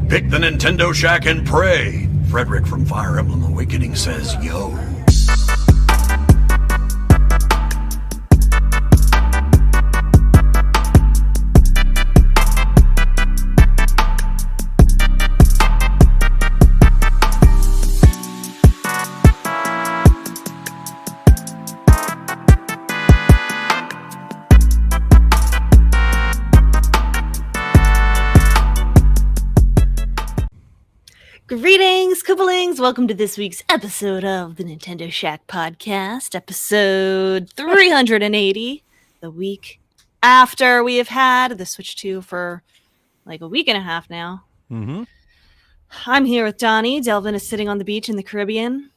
Pick the Nintendo Shack and pray. Frederick from Fire Emblem Awakening says, yo. Greetings, Koopalings! Welcome to this week's episode of the Nintendo Shack Podcast, episode 380, the week after we have had the Switch 2 for like a week and a half now. Mm-hmm. I'm here with Donnie. Delvin is sitting on the beach in the Caribbean.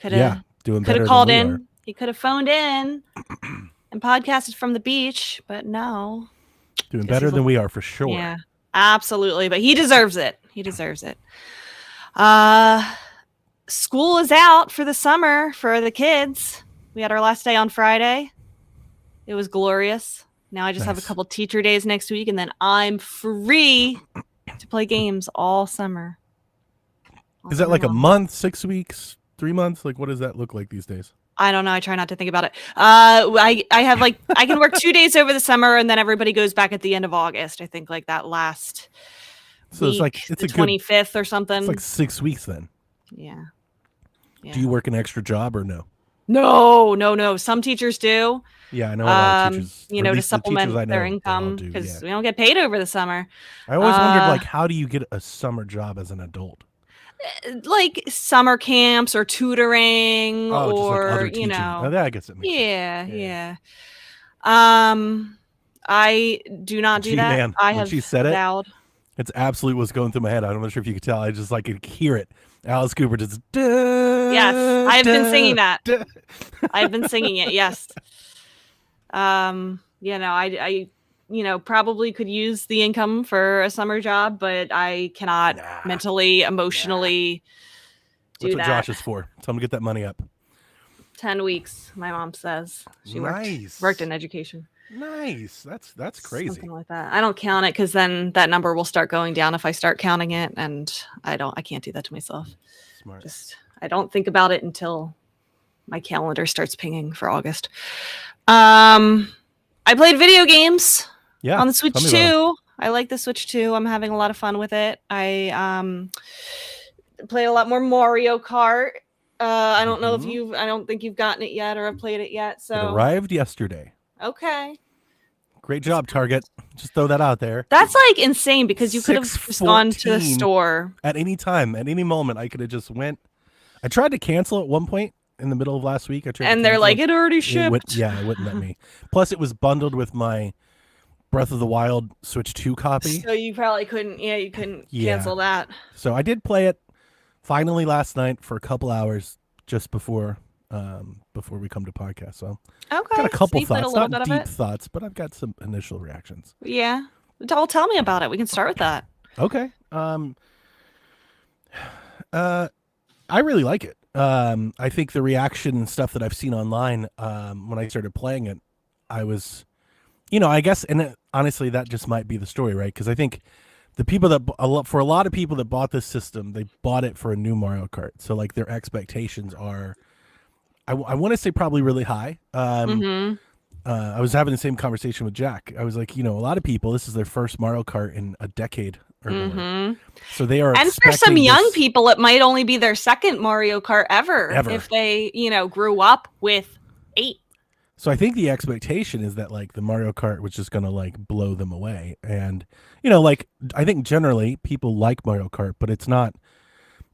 Doing better Could than have called we in. are. He could have phoned in and podcasted from the beach, but no. Doing better than we are for sure. Yeah, absolutely. But he deserves it. He deserves it. School is out for the summer for the kids. We had our last day on Friday. It was glorious. Now I just have a couple teacher days next week, and then I'm free to play games all summer. Is that like a month, 6 weeks, 3 months? Like, what does that look like these days? I don't know. I try not to think about it. I have like I can work 2 days over the summer, and then everybody goes back at the end of August. I think like that last. So week, it's like it's the a good, 25th or something. It's like 6 weeks then. Yeah. Do you work an extra job or no? No. Some teachers do. Yeah, I know a lot of teachers. You or know, at to least the teachers I supplement know, their they all income do, because yeah. we don't get paid over the summer. I always wondered, like, how do you get a summer job as an adult? Like summer camps or tutoring Oh, just like or other you teaching. know. Oh, I guess it makes sense. Yeah. I do not do that. Man, I when have she said it, vowed. it's absolutely what's going through my head. I'm not sure if you could tell. I just like could hear it. Alice Cooper just. Yes, I have been singing that. I've been singing it. Yes. You know, I probably could use the income for a summer job, but I cannot mentally, emotionally do That's that. what Josh is for. Tell him to get that money up. 10 weeks, my mom says. She Nice. worked in education. Nice. That's crazy. Something like that. I don't count it because then that number will start going down if I start counting it, and I can't do that to myself. Smart. I don't think about it until my calendar starts pinging for August. I played video games on the Switch 2. I like the Switch 2. I'm having a lot of fun with it. I played a lot more Mario Kart. I don't know if I don't think you've gotten it yet or have played it yet. So It arrived yesterday. Okay. Great job, Target. Just throw that out there. That's like insane because you could have just gone to the 6:14 store. At any time, at any moment, I could have just went. I tried to cancel at one point in the middle of last week. And they're like, it already shipped. It wouldn't let me. Plus, it was bundled with my Breath of the Wild Switch 2 copy. So you probably couldn't, you couldn't cancel that. So I did play it finally last night for a couple hours just before we come to podcast. So okay, got a couple so thoughts, not deep thoughts, but I've got some initial reactions. Yeah, tell me about it. We can start with that. Okay. I really like it. I think the reaction and stuff that I've seen online when I started playing it, I was, I guess, and honestly, that just might be the story, right? Because I think the people for a lot of people that bought this system, they bought it for a new Mario Kart. So like their expectations are, I want to say probably really high. I was having the same conversation with Jack. I was like, a lot of people, this is their first Mario Kart in a decade or more. So they are, and for some young people, it might only be their second Mario Kart ever. If they, grew up with 8. So I think the expectation is that like the Mario Kart was just going to like blow them away. And, like I think generally people like Mario Kart, but it's not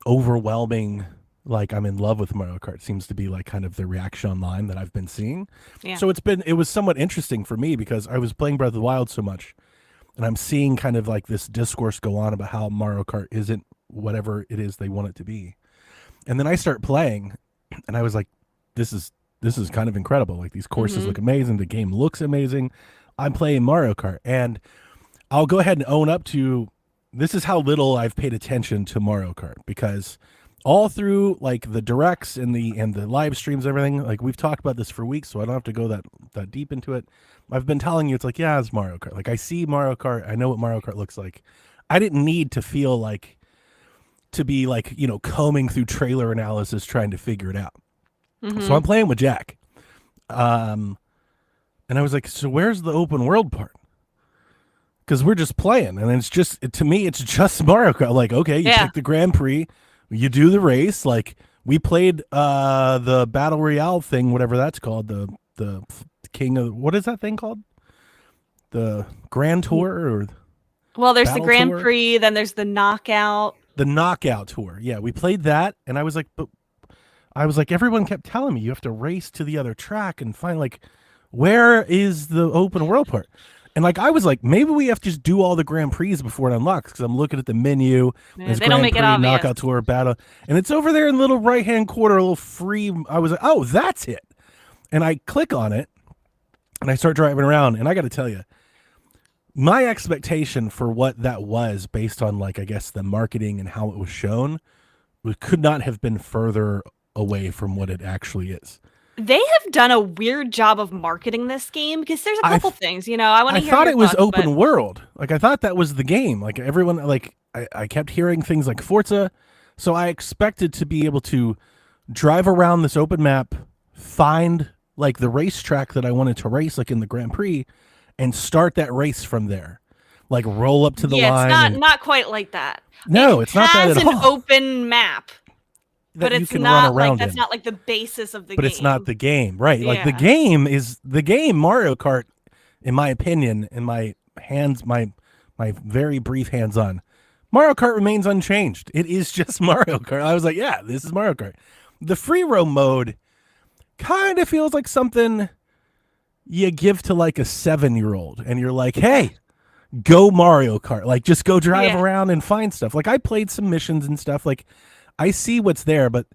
overwhelming. Like I'm in love with Mario Kart seems to be like kind of the reaction online that I've been seeing. Yeah. So it was somewhat interesting for me because I was playing Breath of the Wild so much and I'm seeing kind of like this discourse go on about how Mario Kart isn't whatever it is they want it to be. And then I start playing and I was like, this is kind of incredible. Like these courses look amazing. The game looks amazing. I'm playing Mario Kart and I'll go ahead and own up to this is how little I've paid attention to Mario Kart because all through like the directs and the live streams, everything, like we've talked about this for weeks, so I don't have to go that deep into it. I've been telling you, it's like, yeah, it's Mario Kart. Like I see Mario Kart. I know what Mario Kart looks like. I didn't need to feel like to be like, you know, combing through trailer analysis trying to figure it out. So I'm playing with Jack. And I was like, so where's the open world part? Because we're just playing, and it's just, to me, it's just Mario Kart. Like, okay, you pick the Grand Prix, you do the race. Like, we played the Battle Royale thing, whatever that's called, the King of, what is that thing called? The Grand Tour? Or well, there's Battle the Grand Tour? Prix, then there's the Knockout. The Knockout Tour. Yeah, we played that, and I was like, everyone kept telling me you have to race to the other track and find, like, where is the open world part? And like, I was like, maybe we have to just do all the Grand Prix before it unlocks, because I'm looking at the menu. There's they Grand don't make Prix, it obvious. Knockout Tour, Battle, and it's over there in the little right-hand corner, a little free. I was like, oh, that's it. And I click on it, and I start driving around, and I got to tell you, my expectation for what that was, based on, like, I guess the marketing and how it was shown, could not have been further away from what it actually is. They have done a weird job of marketing this game, because there's a couple things, you know. I thought it was open world. Like, I thought that was the game. Like, everyone, like, I kept hearing things like Forza, so I expected to be able to drive around this open map, find like the racetrack that I wanted to race, like in the Grand Prix, and start that race from there. Like, roll up to the line. Yeah, it's not quite like that. No, it's not that at all. It has an open map. But it's not like, that's not like the basis of the game. But it's not the game, right? Yeah. Like, the game Mario Kart, in my opinion, in my hands, my very brief hands-on, Mario Kart remains unchanged. It is just Mario Kart. I was like, yeah, this is Mario Kart. The free roam mode kind of feels like something you give to like a 7-year-old, and you're like, hey, go Mario Kart. Like, just go drive around and find stuff. Like, I played some missions and stuff. Like, I see what's there, but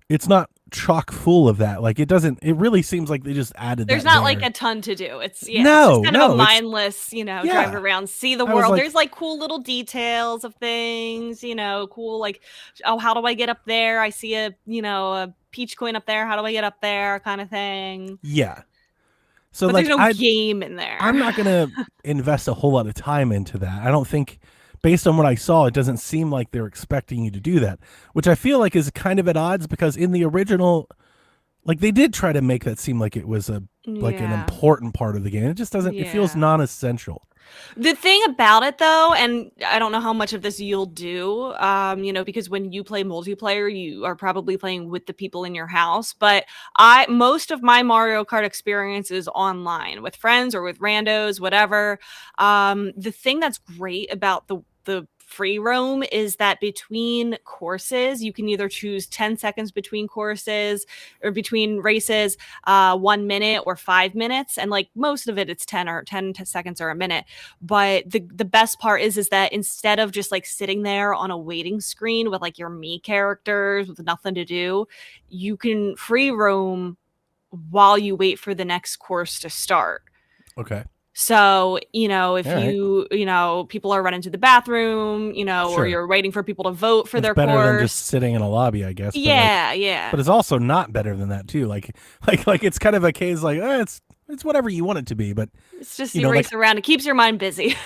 it's not chock full of that. Like, it really seems like they just added There's that not there. like a ton to do. It's no, it's just kind of a mindless, you know, drive around, see the world. Like, there's like cool little details of things, you know, cool, like, oh, how do I get up there? I see a Peach coin up there. How do I get up there? Kind of thing. Yeah. So, but like, there's no game in there. I'm not going to invest a whole lot of time into that. I don't think, based on what I saw, it doesn't seem like they're expecting you to do that, which I feel like is kind of at odds, because in the original, like, they did try to make that seem like it was an important part of the game. It just doesn't, it feels non-essential. The thing about it, though, and I don't know how much of this you'll do, because when you play multiplayer, you are probably playing with the people in your house. But most of my Mario Kart experience is online with friends or with randos, whatever. The thing that's great about the free roam is that between courses, you can either choose 10 seconds between courses or between races, 1 minute or 5 minutes. And like most of it, it's 10 seconds or a minute. But the best part is that instead of just like sitting there on a waiting screen with like your Mii characters with nothing to do, you can free roam while you wait for the next course to start. Okay. So, if people are running to the bathroom, or you're waiting for people to vote for their course. Better than just sitting in a lobby, I guess. Yeah. But it's also not better than that too. Like it's kind of a case like, it's whatever you want it to be, but it's just you race around. It keeps your mind busy.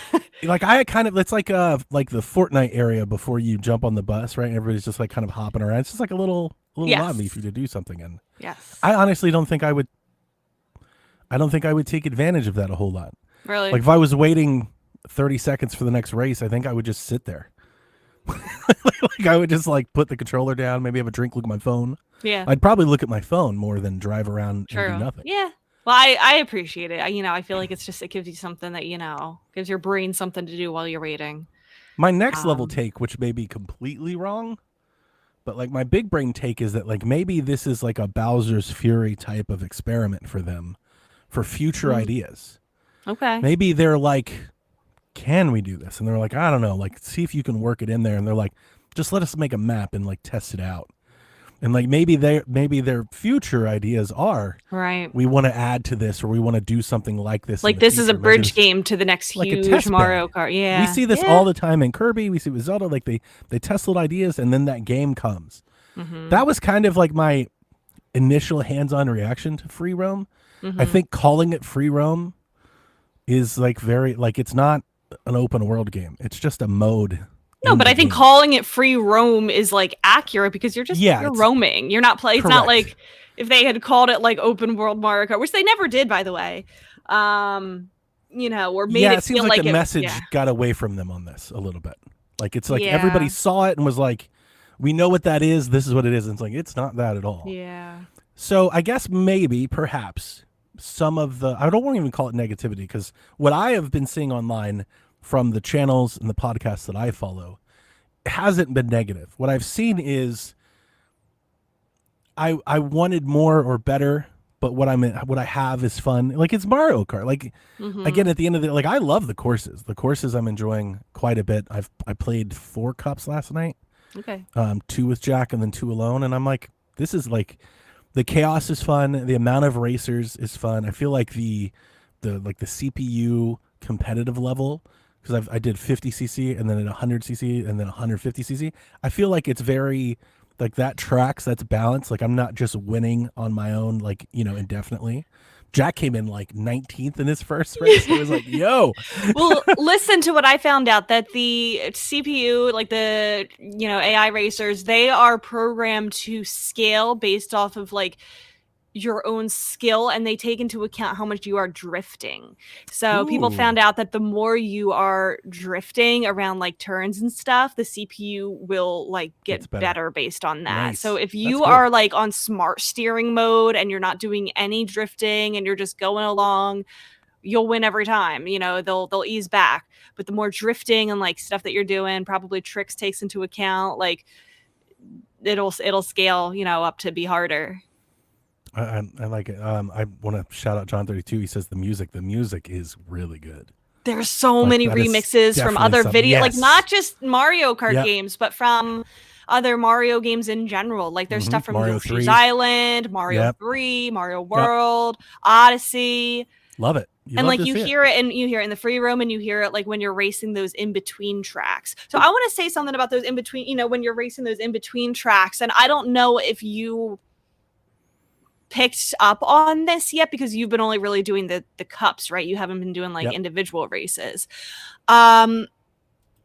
Like it's like the Fortnite area before you jump on the bus, right? Everybody's just like kind of hopping around. It's just like a little lobby for you to do something in. Yes. I honestly don't think I would take advantage of that a whole lot. Really? Like, if I was waiting 30 seconds for the next race, I think I would just sit there. Like, I would just like put the controller down, maybe have a drink, look at my phone. Yeah. I'd probably look at my phone more than drive around and do nothing. Yeah. Well, I appreciate it. I feel like it gives you something that, gives your brain something to do while you're waiting. My next level take, which may be completely wrong, but like my big brain take is that like maybe this is like a Bowser's Fury type of experiment for them for future ideas. Okay. Maybe they're like, can we do this? And they're like, I don't know, like, see if you can work it in there. And they're like, just let us make a map and like test it out. And like maybe their future ideas are, right, we want to add to this, or we want to do something like this. Like this is a bridge game to the next huge Mario Kart. Yeah. We see this all the time in Kirby. We see it with Zelda. Like they test little ideas, and then that game comes. Mm-hmm. That was kind of like my initial hands-on reaction to free roam. Mm-hmm. I think calling it free roam is like very, like, it's not an open world game. It's just a mode. No, but I think calling it free roam is like accurate because you're roaming. You're not playing. It's not like if they had called it like open world Mario Kart, which they never did, by the way. Or made it seems feel like the message got away from them on this a little bit. Like it's like everybody saw it and was like, we know what that is. This is what it is. And it's like, it's not that at all. Yeah. So I guess maybe, perhaps, some of the, I don't want to even call it negativity, because what I have been seeing online from the channels and the podcasts that I follow hasn't been negative. What I've seen is I wanted more or better, but what I have is fun. Like it's Mario Kart. Like again, at the end of the, like I love the courses. The courses I'm enjoying quite a bit. I played 4 cups last night. Okay. 2 with Jack and then 2 alone, and I'm like, this is like, the chaos is fun. The amount of racers is fun. I feel like the CPU competitive level, because I did 50cc and then at 100cc and then 150cc. I feel like it's very like that tracks. That's balanced. Like I'm not just winning on my own, like indefinitely. Jack came in like 19th in his first race. He was like, yo. Well, listen to what I found out, that the CPU, like the, AI racers, they are programmed to scale based off of like your own skill, and they take into account how much you are drifting. So people found out that the more you are drifting around like turns and stuff, the CPU will like get better based on that. Nice. So if you are like on smart steering mode and you're not doing any drifting and you're just going along, you'll win every time. They'll ease back. But the more drifting and like stuff that you're doing, probably tricks takes into account, like it'll scale, up to be harder. I like it. I want to shout out John 32. He says the music is really good. There's so many remixes from other video, like not just Mario Kart games, but from other Mario games in general. Like there's stuff from Yoshi's Island, Mario 3, Mario World, Odyssey. Love it. You hear it in the free roam, and you hear it like when you're racing those in between tracks. So I want to say something about those in between, when you're racing those in between tracks. And I don't know if you picked up on this yet, because you've been only really doing the cups, right? You haven't been doing like individual races.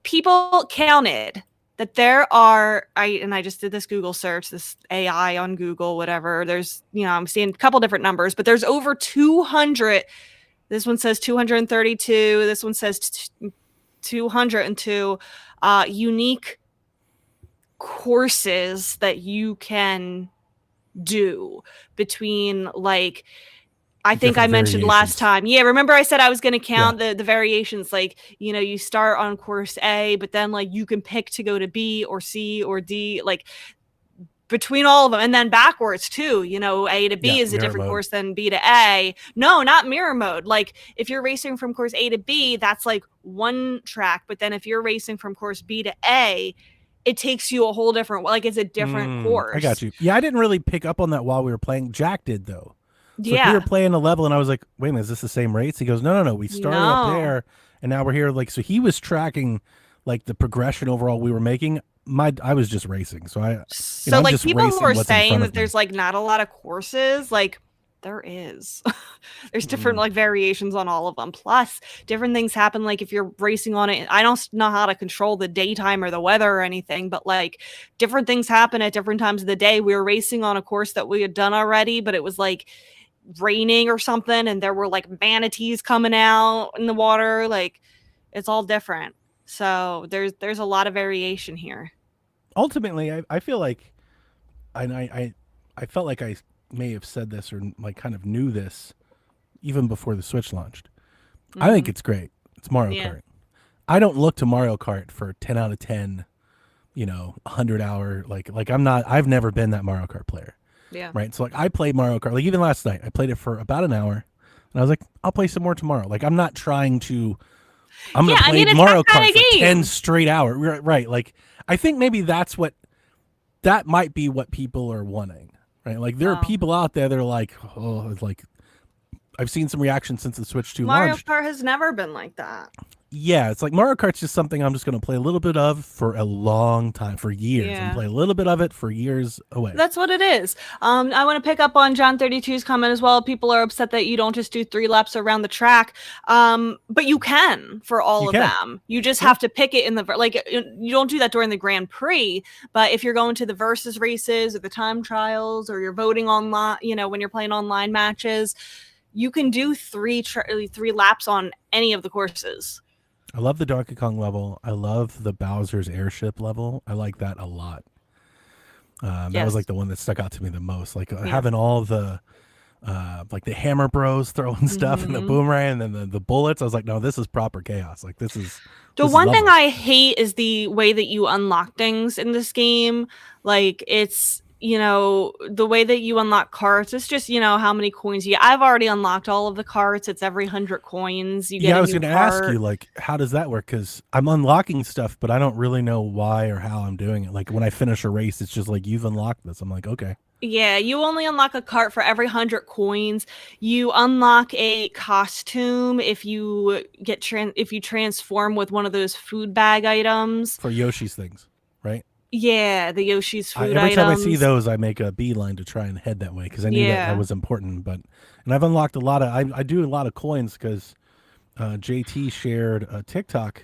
People counted that there are, I just did this Google search, this AI on Google, whatever. There's, I'm seeing a couple different numbers, but there's over 200. This one says 232. This one says 202 unique courses that you can do between, like, I think I mentioned last time. Yeah, remember I said I was going to count the variations. Like, you start on course A, but then like you can pick to go to B or C or D, like between all of them, and then backwards too. A to B is a different course than B to A. No, not mirror mode. Like if you're racing from course A to B, that's like one track. But then if you're racing from course B to A, it takes you a whole different, like it's a different course. I got you. Yeah, I didn't really pick up on that while we were playing. Jack did though. So we were playing a level and I was like, wait a minute, is this the same rates? He goes, no. We started up there and now we're here. Like, so he was tracking like the progression overall we were making. I was just racing. So like people who are saying that there's like not a lot of courses, like there is. There's different like variations on all of them. Plus different things happen. Like if you're racing on it, I don't know how to control the daytime or the weather or anything, but like different things happen at different times of the day. We were racing on a course that we had done already, but it was like raining or something, and there were like manatees coming out in the water. Like it's all different. So there's a lot of variation here. Ultimately, I feel like, and I felt like I may have said this or like kind of knew this even before the Switch launched. I think it's great. It's Mario Kart. I don't look to Mario Kart for 10 out of 10, 100 hour, I've never been that Mario Kart player. Yeah. Right. So like I played Mario Kart, like even last night, I played it for about an hour and I was like, I'll play some more tomorrow. Like I'm not trying to, I'm going to play Mario Kart for 10 straight hours. Right. Like I think maybe that might be what people are wanting. Right, like there are people out there that are like, oh, it's like I've seen some reactions since the Switch 2 Mario launched. Kart has never been like that. Yeah, it's like Mario Kart's just something I'm just going to play a little bit of for a long time, for years, and play a little bit of it for years away. That's what it is. I want to pick up on John 32's comment as well. People are upset that you don't just do 3 laps around the track, but you can for all of them. You just have to pick it in the like. You don't do that during the Grand Prix, but if you're going to the versus races or the time trials, or you're voting online, when you're playing online matches, you can do 3 laps on any of the courses. I love the Donkey Kong level. I love the Bowser's airship level. I like that a lot. That was like the one that stuck out to me the most. Like having all the like the Hammer Bros throwing stuff and the boomerang and then the bullets. I was like, no, this is proper chaos. Like this is the one thing I hate is the way that you unlock things in this game. Like it's the way that you unlock carts, it's just, how many coins I've already unlocked all of the carts. It's every 100 coins you get. I was going to ask you, like, how does that work? Because I'm unlocking stuff, but I don't really know why or how I'm doing it. Like when I finish a race, it's just like, you've unlocked this. I'm like, okay. Yeah, you only unlock a cart for every 100 coins. You unlock a costume if you if you transform with one of those food bag items. For Yoshi's things, right? Yeah, the Yoshi's food every items. time I see those, I make a beeline to try and head that way because I knew that was important. And I've unlocked a lot of. I do a lot of coins because JT shared a TikTok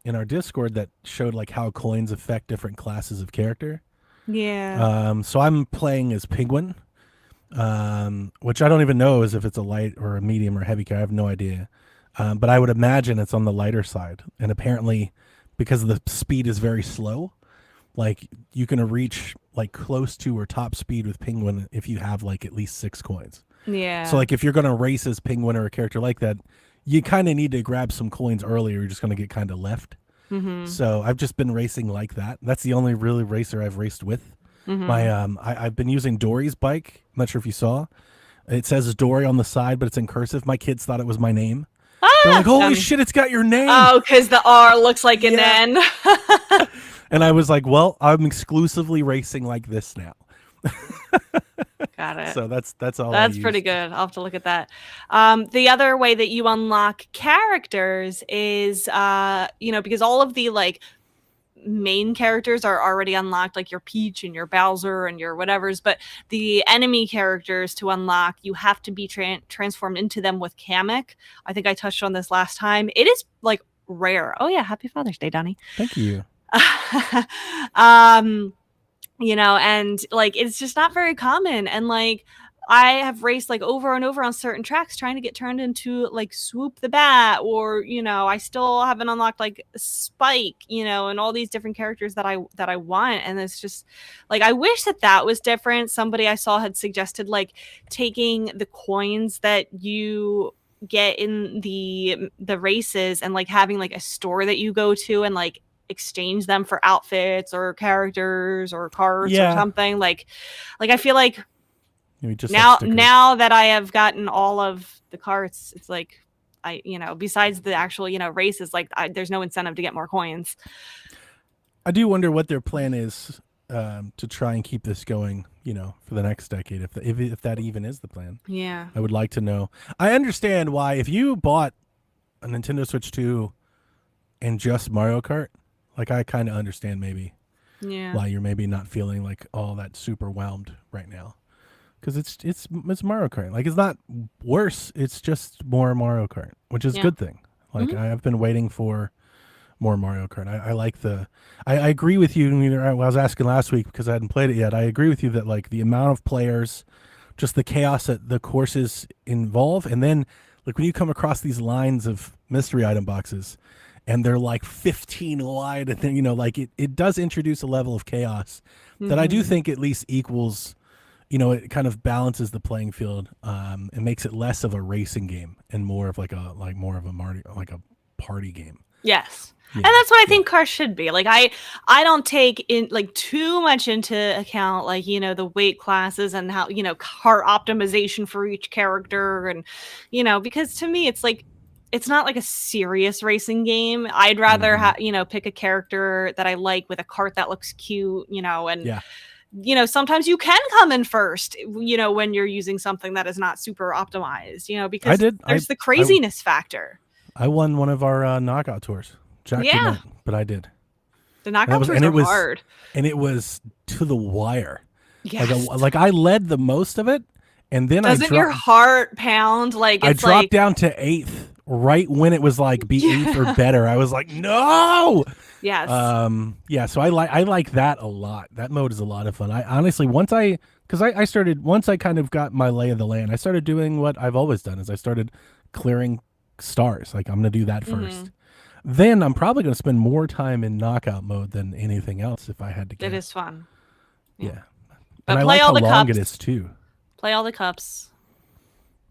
in our Discord that showed like how coins affect different classes of character. Yeah. So I'm playing as Penguin, which I don't even know if it's a light or a medium or heavy character. I have no idea. But I would imagine it's on the lighter side, and apparently, because the speed is very slow. Like you can reach like close to or top speed with Penguin if you have like at least 6 coins. Yeah. So like if you're gonna race as Penguin or a character like that, you kind of need to grab some coins early, or you're just gonna get kind of left. So I've just been racing like that. That's the only really racer I've raced with. My I've been using Dory's bike. I'm not sure if you saw. It says Dory on the side, but it's in cursive. My kids thought it was my name. They're like, holy shit, it's got your name. Oh, because the R looks like an N. And I was like, well, I'm exclusively racing like this now. Got it. So that's all. That's pretty good. I'll have to look at that. The other way that you unlock characters is, because all of the like main characters are already unlocked, like your Peach and your Bowser and your whatevers. But the enemy characters to unlock, you have to be transformed into them with Kamek. I think I touched on this last time. It is like rare. Oh yeah, happy Father's Day, Donnie. Thank you. And like it's just not very common, and like I have raced like over and over on certain tracks trying to get turned into like Swoop the Bat, or I still haven't unlocked like Spike, and all these different characters that I want. And it's just like I wish that was different. Somebody I saw had suggested like taking the coins that you get in the races and like having like a store that you go to and like exchange them for outfits or characters or cards or something. Like I feel like now that I have gotten all of the carts, it's like besides the actual races, like there's no incentive to get more coins. I do wonder what their plan is to try and keep this going, for the next decade, if that even is the plan. Yeah, I would like to know. I understand why if you bought a Nintendo Switch 2 and just Mario Kart, like I kind of understand maybe why you're maybe not feeling like all that super whelmed right now, because it's Mario Kart. Like it's not worse, it's just more Mario Kart, which is a good thing. Like I've been waiting for more Mario Kart. I like I agree with you. I was asking last week because I hadn't played it yet. I agree with you that like the amount of players, just the chaos that the courses involve, and then like when you come across these lines of mystery item boxes and they're like 15 wide, and then like it does introduce a level of chaos that I do think at least equals, it kind of balances the playing field, and makes it less of a racing game and more of more of a party game. Yes. Yeah, and that's what I think cars should be. Like I don't take in like too much into account like the weight classes and how car optimization for each character, and because to me it's like it's not like a serious racing game. I'd rather pick a character that I like with a cart that looks cute, and sometimes you can come in first, when you're using something that is not super optimized, because there's the craziness factor. I won one of our knockout tours. Jack did not, but I did. The knockout tours are hard. And it was to the wire. Yes. Like I led the most of it, and then doesn't your heart pound? Like I dropped down to 8th right when it was like be 8th or better. I was like, no. Yes. Yeah. So I like that a lot. That mode is a lot of fun. I honestly once I kind of got my lay of the land, I started doing what I've always done. Is I started clearing stars. Like I'm gonna do that first. Then I'm probably gonna spend more time in knockout mode than anything else if I had to guess. It is fun. Yeah. But and play I like all the how long cups. it is too. Play all the cups,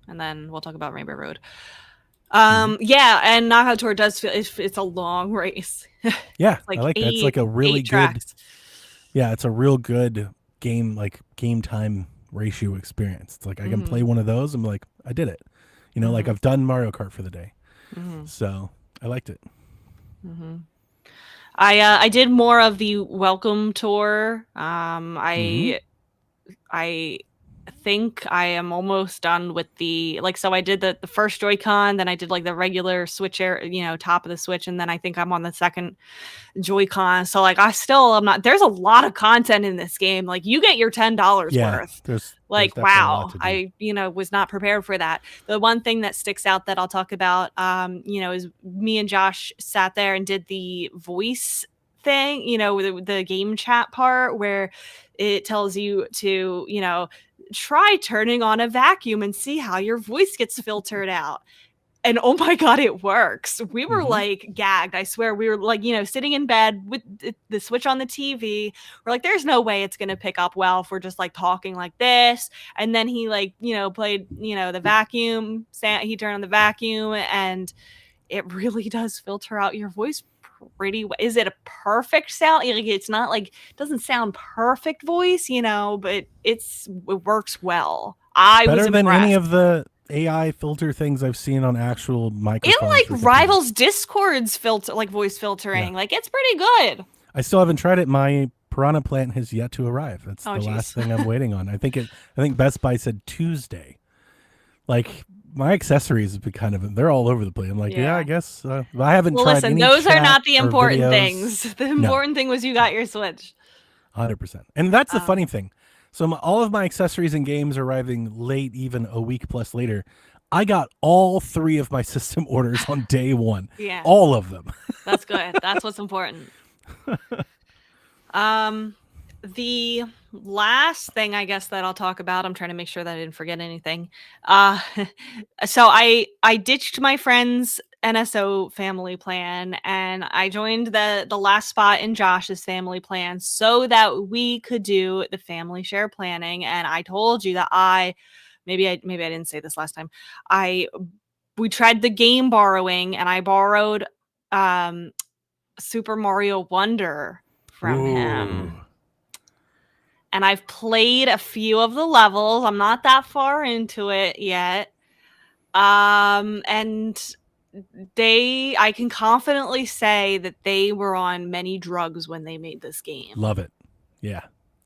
and then we'll talk about Rainbow Road. Yeah, and Knockout Tour does feel it's a long race. Yeah, like I like that. It's like a really good. Tracks. Yeah, it's a real good game time ratio experience. It's like I can play one of those and be like, I did it. You know, like I've done Mario Kart for the day. So I liked it. I did more of the welcome tour. I think I am almost done with so I did the first Joy-Con, then I did like the regular Switch top of the Switch, and then I think I'm on the second Joy-Con. So like I still am not. There's a lot of content in this game. Like you get your $10 worth. There's wow, I was not prepared for that. The one thing that sticks out that I'll talk about is me and Josh sat there and did the voice thing, the game chat part where it tells you to, try turning on a vacuum and see how your voice gets filtered out. And oh my God, it works. We were like gagged. I swear we were like, sitting in bed with the Switch on the TV. We're like, there's no way it's going to pick up well if we're just like talking like this. And then he played, the vacuum. He turned on the vacuum and it really does filter out your voice pretty well. Is it a perfect sound? Like, it's not like, it doesn't sound perfect voice, but it works well. I was impressed. Better than any of the AI filter things I've seen on actual microphones. It rivals Discord's filter, like voice filtering. Yeah. Like it's pretty good. I still haven't tried it. My Piranha Plant has yet to arrive. That's the last thing I'm waiting on. I think Best Buy said Tuesday. Like my accessories have been they're all over the place. I'm like, yeah I guess I haven't tried. Listen, any those are not the or important videos. things. The important thing was you got your Switch. 100%. And that's the funny thing. So all of my accessories and games are arriving late, even a week plus later. I got all 3 of my system orders on day 1. Yeah. All of them. That's good. That's what's important. The last thing I guess that I'll talk about, I'm trying to make sure that I didn't forget anything. So I ditched my friend's NSO family plan and I joined the last spot in Josh's family plan so that we could do the family share planning. And I told you that maybe I didn't say this last time. We tried the game borrowing and I borrowed Super Mario Wonder from him. And I've played a few of the levels. I'm not that far into it yet. And I can confidently say that they were on many drugs when they made this game. Love it. Yeah.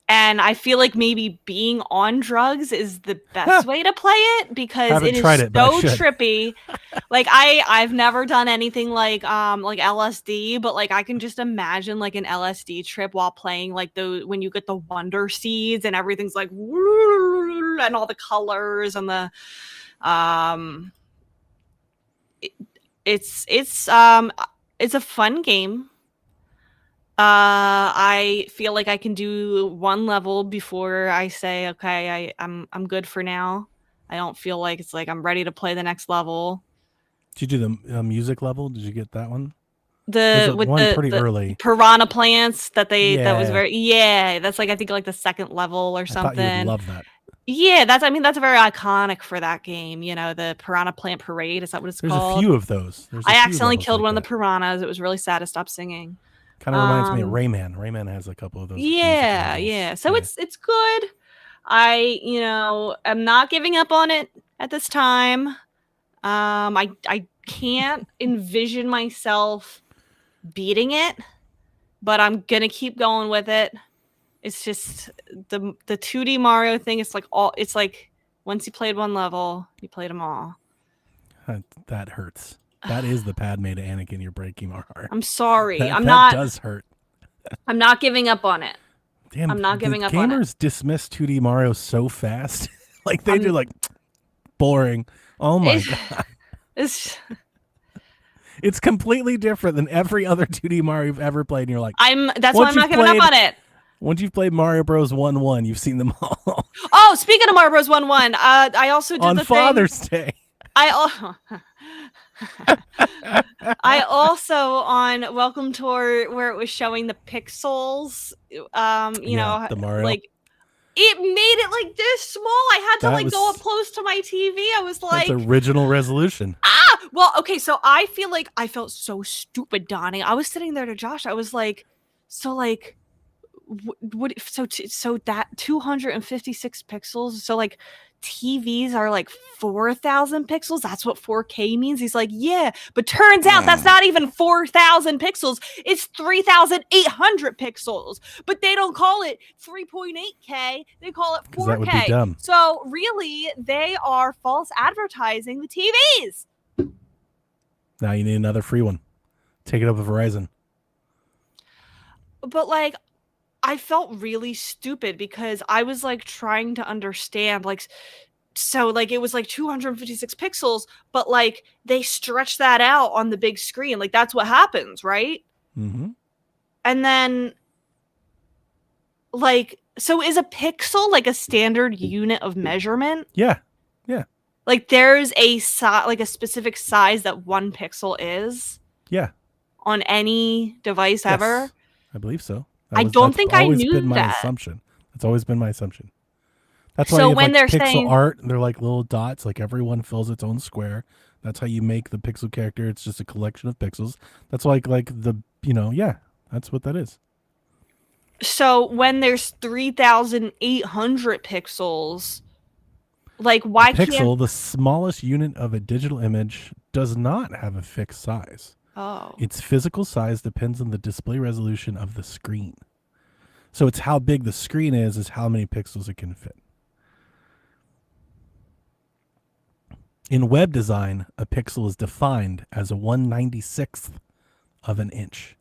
And I feel like maybe being on drugs is the best way to play it because it is so trippy. Like I've never done anything like LSD, but like I can just imagine like an LSD trip while playing like when you get the Wonder Seeds and everything's like and all the colors and the it's a fun game. I feel like I can do one level before I say, okay, I'm good for now. I don't feel like it's like I'm ready to play the next level. Did you do the music level? Did you get that one? With the early piranha plants that was that's like I think like the second level or something. I thought you'd love that. Yeah, that's very iconic for that game. The Piranha Plant Parade. Is that what it's called? There's a few of those. I accidentally killed one of the piranhas. It was really sad to stop singing. Kind of reminds me of Rayman. Rayman has a couple of those. Yeah. So it's good. I am not giving up on it at this time. I can't envision myself beating it, but I'm gonna keep going with it. It's just the 2D Mario thing. It's like once you played one level, you played them all. That hurts. That is the Padme to Anakin. You're breaking my heart. I'm sorry. That does hurt. I'm not giving up on it. Damn, I'm not giving up on it. Gamers dismiss 2D Mario so fast. Like they do, like boring. Oh my god. It's completely different than every other 2D Mario you've ever played. And you're like, that's why I'm not giving up on it. Once you've played Mario Bros. 1-1, you've seen them all. Oh, speaking of Mario Bros. 1-1, I also did on the Father's Day. I also on Welcome Tour where it was showing the pixels, the Mario. like it made it like this small. I had to go up close to my TV. I was like, that's original resolution. Well, okay, so I feel like I felt so stupid, Donnie. I was sitting there to Josh. I was like, so that 256 pixels. So like TVs are like 4,000 pixels. That's what 4K means. He's like, yeah, but turns out that's not even 4,000 pixels. It's 3,800 pixels. But they don't call it 3.8K. They call it 4K. That would be dumb. So really, they are false advertising the TVs. Now you need another free one. Take it up with Verizon. But like, I felt really stupid because I was like trying to understand, like, so like it was like 256 pixels, but like they stretch that out on the big screen. Like that's what happens, right? Mm-hmm. And then like, so is a pixel like a standard unit of measurement? Yeah. Yeah. Like there's a specific size that 1 pixel is? Yeah. On any device ever? I believe so. I don't think I knew been my that. Assumption. That's always been my assumption. That's why so you have, when like, they're pixel saying art, they're like little dots. Like everyone fills its own square. That's how you make the pixel character. It's just a collection of pixels. That's like the that's what that is. So when there's 3,800 pixels, like why the pixel, the smallest unit of a digital image, does not have a fixed size. Oh. Its physical size depends on the display resolution of the screen. So it's how big the screen is how many pixels it can fit. In web design, a pixel is defined as a 1/96th of an inch.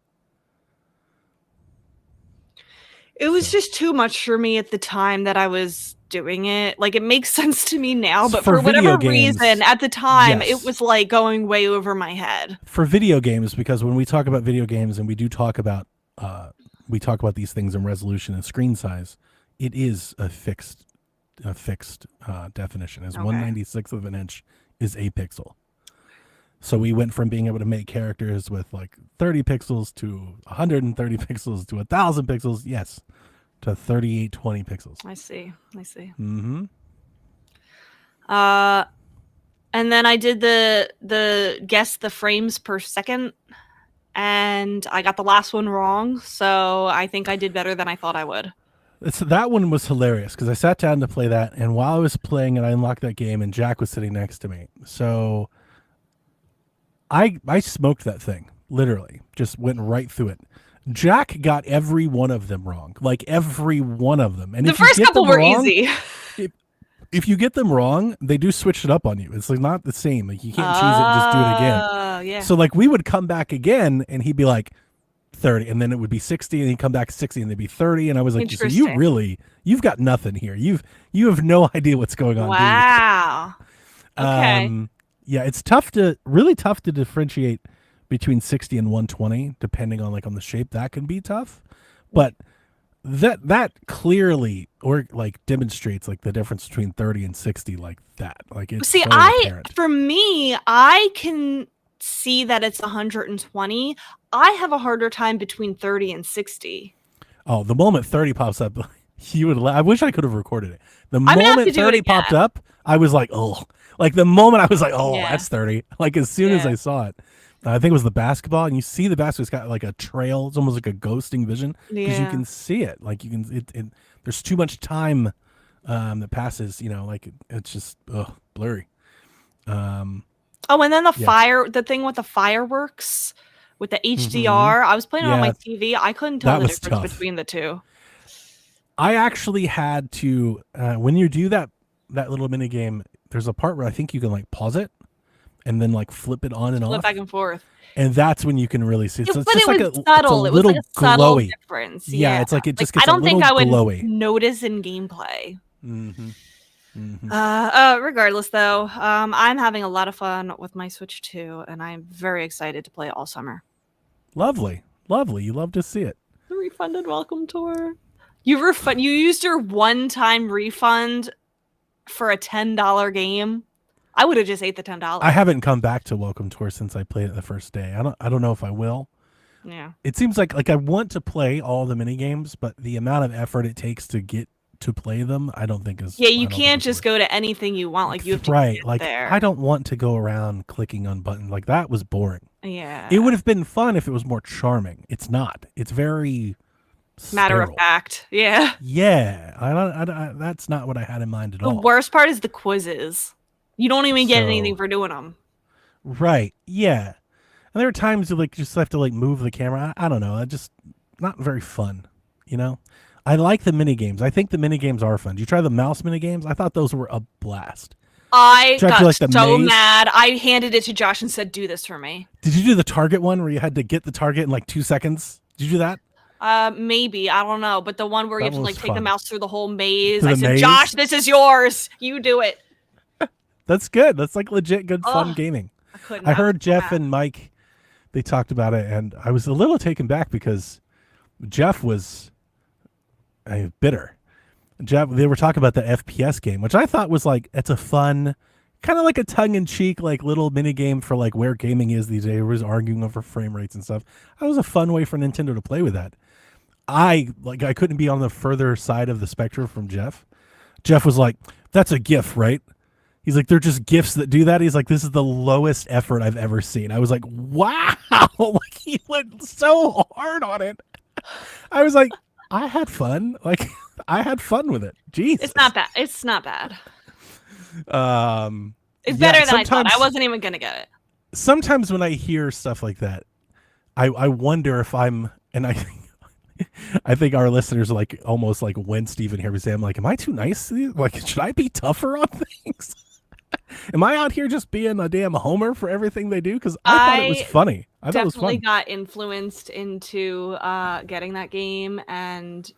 It was just too much for me at the time that I was doing it. Like, it makes sense to me now, but for whatever reason, at the time, it was like going way over my head. For video games, because when we talk about video games and we do talk about these things in resolution and screen size, it is a fixed definition. As 1/96th of an inch is a pixel. So we went from being able to make characters with like 30 pixels to 130 pixels to 1,000 pixels. Yes. To 3820 pixels. I see. Mm-hmm. And then I did the guess the frames per second, and I got the last one wrong. So I think I did better than I thought I would. That one was hilarious because I sat down to play that, and while I was playing it, I unlocked that game, and Jack was sitting next to me. So I smoked that thing, literally, just went right through it. Jack got every one of them wrong, like every one of them. And the first couple were easy. If you get them wrong, they do switch it up on you. It's like not the same. Like you can't choose it and just do it again. Yeah. So like we would come back again, and he'd be like 30, and then it would be 60, and he'd come back 60, and they'd be 30, and I was like, so you've got nothing here. You have no idea what's going on. Wow. Okay. Yeah, it's really tough to differentiate between 60 and 120, depending on on the shape. That can be tough, but that clearly demonstrates the difference between 30 and 60 like that. It's see, so apparent. For me, I can see that it's 120. I have a harder time between 30 and 60. Oh, the moment 30 pops up, you would. I wish I could have recorded it. The moment 30 popped up, I was like, oh. The moment I was like, oh, that's 30. As soon as I saw it, I think it was the basketball, and you see the basketball's got a trail. It's almost like a ghosting vision because you can see it. You can. There's too much time that passes. It's just blurry. And then the thing with the fireworks with the HDR. Mm-hmm. I was playing it on my TV. I couldn't tell the difference between the two. I actually had to when you do that little mini game. There's a part where I think you can pause it, and then like flip it on and Flip off. back and forth. And that's when you can really see. So But it's just it was subtle. It was like a subtle difference. Yeah, it's like it just gets I don't a little think I would glowy. notice in gameplay. Mm-hmm. Mm-hmm. Regardless, though, I'm having a lot of fun with my Switch 2, and I'm very excited to play it all summer. Lovely. You love to see it. The refunded welcome tour. You used your one-time refund for a $10 game. I would have just ate the $10. I haven't come back to Welcome Tour since I played it the first day. I don't know if I will. Yeah. It seems like I want to play all the mini games, but the amount of effort it takes to get to play them, I don't think is. Yeah, you can't just go to anything you want. Like you have to get like there. I don't want to go around clicking on buttons. Like that was boring. Yeah. It would have been fun if it was more charming. It's not. It's very matter sterile. of fact. Yeah. Yeah. I that's not what I had in mind at all. The worst part is the quizzes. You don't even get anything for doing them. Right. Yeah. And there are times you like just have to like move the camera. I don't know. I just not very fun. You know. I like the mini games. I think the mini games are fun. Did you try the mouse mini games? I thought those were a blast. I got like so mad. I handed it to Josh and said, "Do this for me." Did you do the target one where you had to get the target in like 2 seconds? Did you do that? Maybe. I don't know. But the one where you have to like take the mouse through the whole maze. I said, Josh, this is yours. You do it. That's good. That's like legit good fun gaming. I heard Jeff and Mike, they talked about it, and I was a little taken back because Jeff was bitter. Jeff, they were talking about the FPS game, which I thought was like, it's a fun, kind of like a tongue-in-cheek, like little mini game for like where gaming is these days. Everybody's arguing over frame rates and stuff. That was a fun way for Nintendo to play with that. I couldn't be on the further side of the spectrum from Jeff. Jeff was like, that's a GIF, right? He's like, they're just GIFs that do that. He's like, this is the lowest effort I've ever seen. I was like, wow. Like he went so hard on it. I was like, I had fun. Like I had fun with it. Jeez. It's not bad. It's not bad. It's yeah, better than I thought. I wasn't even gonna get it. Sometimes when I hear stuff like that, I wonder if I'm, and I think our listeners are like almost like when Steven here was saying, I'm like, am I too nice to you? Like, should I be tougher on things? Am I out here just being a damn homer for everything they do? Because I thought it was funny. I thought it was fun. Definitely got influenced into getting that game, and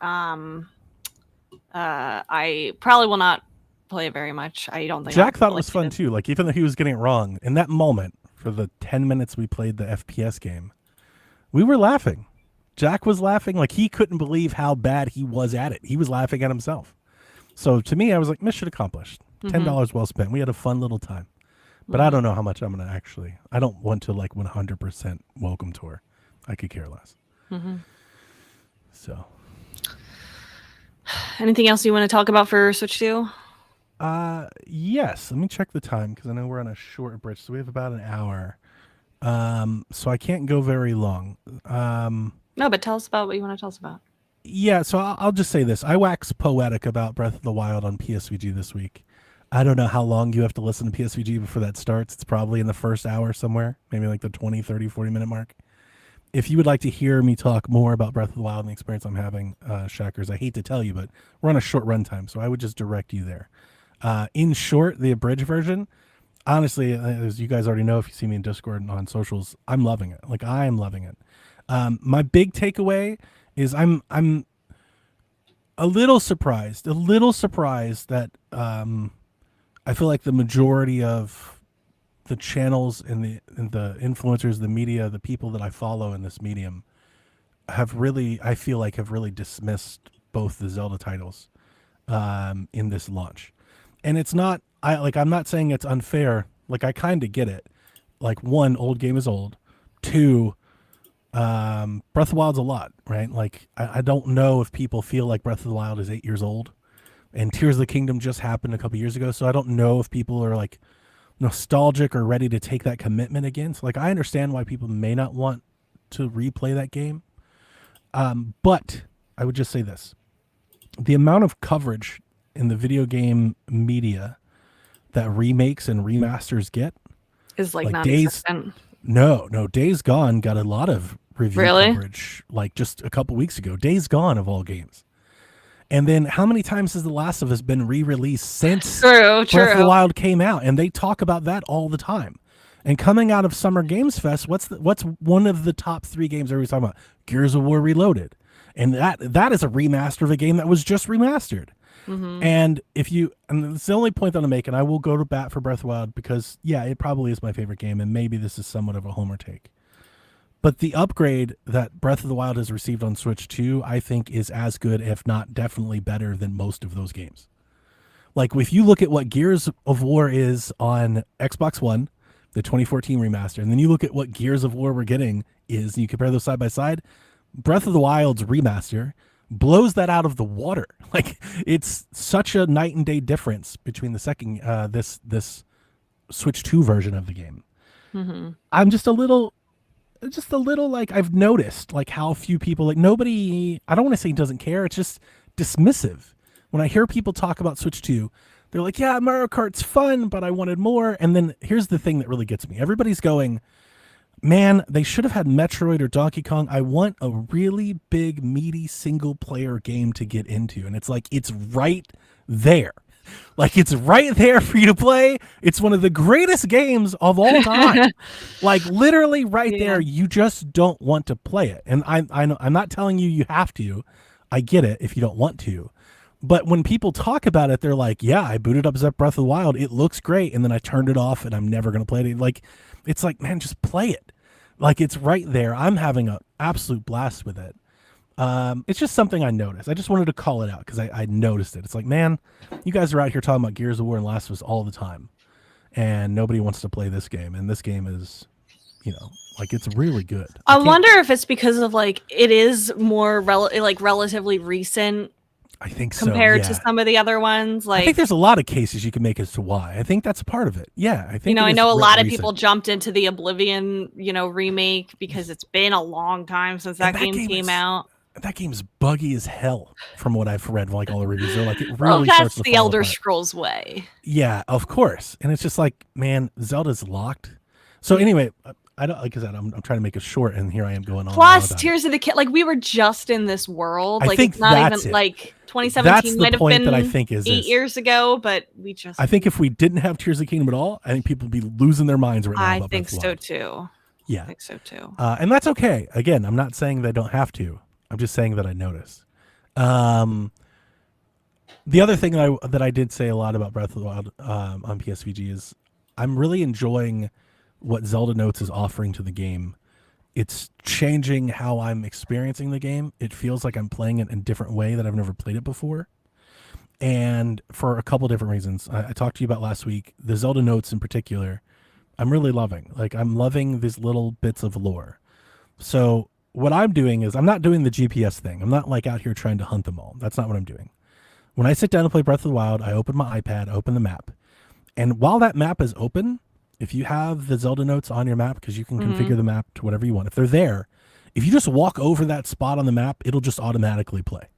I probably will not play it very much. I don't think Jack thought it was fun too. Like even though he was getting it wrong in that moment, for the 10 minutes we played the FPS game, we were laughing. Jack was laughing like he couldn't believe how bad he was at it. He was laughing at himself. So to me, I was like, mission accomplished. $10 well spent. We had a fun little time. But I don't know how much I'm going to actually. I don't want to like 100% welcome tour. I could care less. So. Anything else you want to talk about for Switch 2? Yes. Let me check the time because I know we're on a short bridge. So we have about an hour. So I can't go very long. No, but tell us about what you want to tell us about. Yeah, so I'll just say this. I wax poetic about Breath of the Wild on PSVG this week. I don't know how long you have to listen to PSVG before that starts. It's probably in the first hour somewhere, maybe like the 20, 30, 40-minute mark. If you would like to hear me talk more about Breath of the Wild and the experience I'm having, Shackers, I hate to tell you, but we're on a short runtime, so I would just direct you there. In short, the abridged version, honestly, as you guys already know, if you see me in Discord and on socials, I'm loving it. Like, I am loving it. My big takeaway is I'm a little surprised that I feel like the majority of the channels and the influencers, the media, the people that I follow in this medium have really dismissed both the Zelda titles in this launch. And it's not, I'm not saying it's unfair. Like, I kind of get it. Like, one, old game is old. Two, Breath of the Wild's a lot, right? Like, I don't know if people feel like Breath of the Wild is 8 years old, and Tears of the Kingdom just happened a couple years ago. So I don't know if people are like nostalgic or ready to take that commitment again. So like, I understand why people may not want to replay that game. But I would just say this, the amount of coverage in the video game media that remakes and remasters get is like Days Gone got a lot of review coverage like just a couple weeks ago. Days Gone of all games. And then how many times has The Last of Us been re-released since Breath of the Wild came out? And they talk about that all the time. And coming out of Summer Games Fest, what's one of the top 3 games everybody's talking about? Gears of War Reloaded. And that is a remaster of a game that was just remastered. Mm-hmm. And it's the only point that I'm making. I will go to bat for Breath of the Wild because, yeah, it probably is my favorite game, and maybe this is somewhat of a homer take. But the upgrade that Breath of the Wild has received on Switch 2, I think, is as good, if not definitely better than most of those games. Like, if you look at what Gears of War is on Xbox One, the 2014 remaster, and then you look at what Gears of War we're getting is, and you compare those side by side, Breath of the Wild's remaster blows that out of the water. Like, it's such a night and day difference between the second this Switch 2 version of the game. Mm-hmm. I'm just a little like, I've noticed like how few people, like, nobody, I don't want to say doesn't care, it's just dismissive. When I hear people talk about Switch 2, they're like, yeah, Mario Kart's fun, but I wanted more. And then here's the thing that really gets me. Everybody's going, man, they should have had Metroid or Donkey Kong. I want a really big, meaty, single-player game to get into. And it's like, it's right there. Like, it's right there for you to play. It's one of the greatest games of all time. Like, literally right there. You just don't want to play it. And I know, I'm not telling you have to. I get it if you don't want to. But when people talk about it, they're like, yeah, I booted up Breath of the Wild. It looks great. And then I turned it off and I'm never going to play it. Like, it's like, man, just play it. Like, it's right there. I'm having an absolute blast with it. It's just something I noticed. I just wanted to call it out because I noticed it. It's like, man, you guys are out here talking about Gears of War and Last of Us all the time. And nobody wants to play this game. And this game is, like, it's really good. I wonder if it's because of, like, it is more relatively recent. I think so, compared to some of the other ones. Like, I think there's a lot of cases you can make as to why. I think that's a part of it. Yeah, I think. I know a lot of people jumped into the Oblivion, remake because it's been a long time since that game came out. That game's buggy as hell, from what I've read. Like, all the reviews, they're like, it really. That's the Elder Scrolls way. Yeah, of course, and it's just like, man, Zelda's locked. So anyway. I don't, like I said, I'm trying to make it short, and here I am going on. Plus, Tears of the Kingdom, like, we were just in this world. Like, it's not even like 2017 might have been, that I think is 8 years ago, but we just. I think if we didn't have Tears of the Kingdom at all, I think people would be losing their minds right now. I think so too. Yeah, I think so too. And that's okay. Again, I'm not saying they don't have to. I'm just saying that I noticed. The other thing that I did say a lot about Breath of the Wild on PSVG is I'm really enjoying what Zelda Notes is offering to the game. It's changing how I'm experiencing the game. It feels like I'm playing it in a different way that I've never played it before. And for a couple different reasons. I talked to you about last week. The Zelda Notes in particular, I'm really loving. Like, I'm loving these little bits of lore. So what I'm doing is I'm not doing the GPS thing. I'm not like out here trying to hunt them all. That's not what I'm doing. When I sit down to play Breath of the Wild, I open my iPad, I open the map. And while that map is open, if you have the Zelda Notes on your map, because you can configure the map to whatever you want, if they're there, if you just walk over that spot on the map, it'll just automatically play.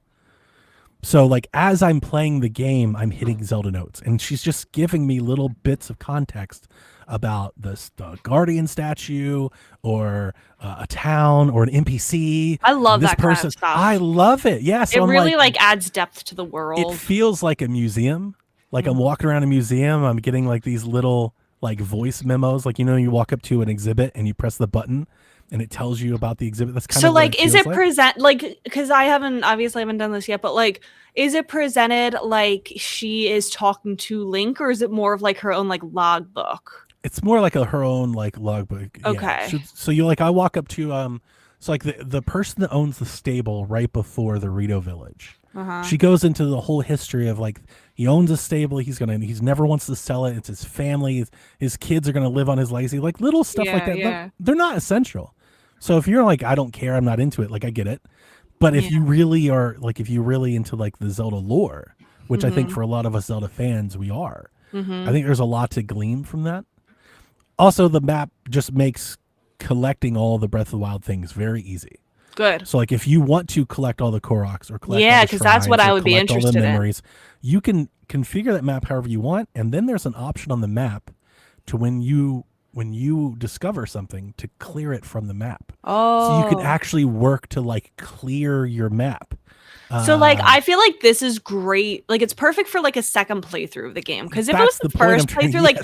So, like, as I'm playing the game, I'm hitting Zelda Notes, and she's just giving me little bits of context about the Guardian statue or a town or an NPC. I love that kind of stuff. I love it. Yeah, so it really like adds depth to the world. It feels like a museum. Like, I'm walking around a museum. I'm getting like these little like voice memos. Like, you walk up to an exhibit and you press the button and it tells you about the exhibit. That's kind of like, is it present like, because I haven't done this yet, but like, is it presented like she is talking to Link, or is it more of like her own like logbook? It's more like her own like logbook. Okay. Yeah. So you like, I walk up to so like the person that owns the stable right before the Rito Village. She goes into the whole history of like, he owns a stable. He's never wants to sell it. It's his family. His kids are gonna live on his legacy. Like, little stuff like that. Yeah. They're not essential. So if you're like, I don't care, I'm not into it. Like, I get it. But if you really are, like, if you're really into like the Zelda lore, which I think for a lot of us Zelda fans we are, I think there's a lot to glean from that. Also, the map just makes collecting all the Breath of the Wild things very easy. Good. So, like, if you want to collect all the Koroks or collect because that's what I would be interested in. You can configure that map however you want, and then there's an option on the map to when you discover something to clear it from the map. Oh. So you can actually work to like clear your map. So like I feel like this is great. Like it's perfect for like a second playthrough of the game. Because if it was the first playthrough, like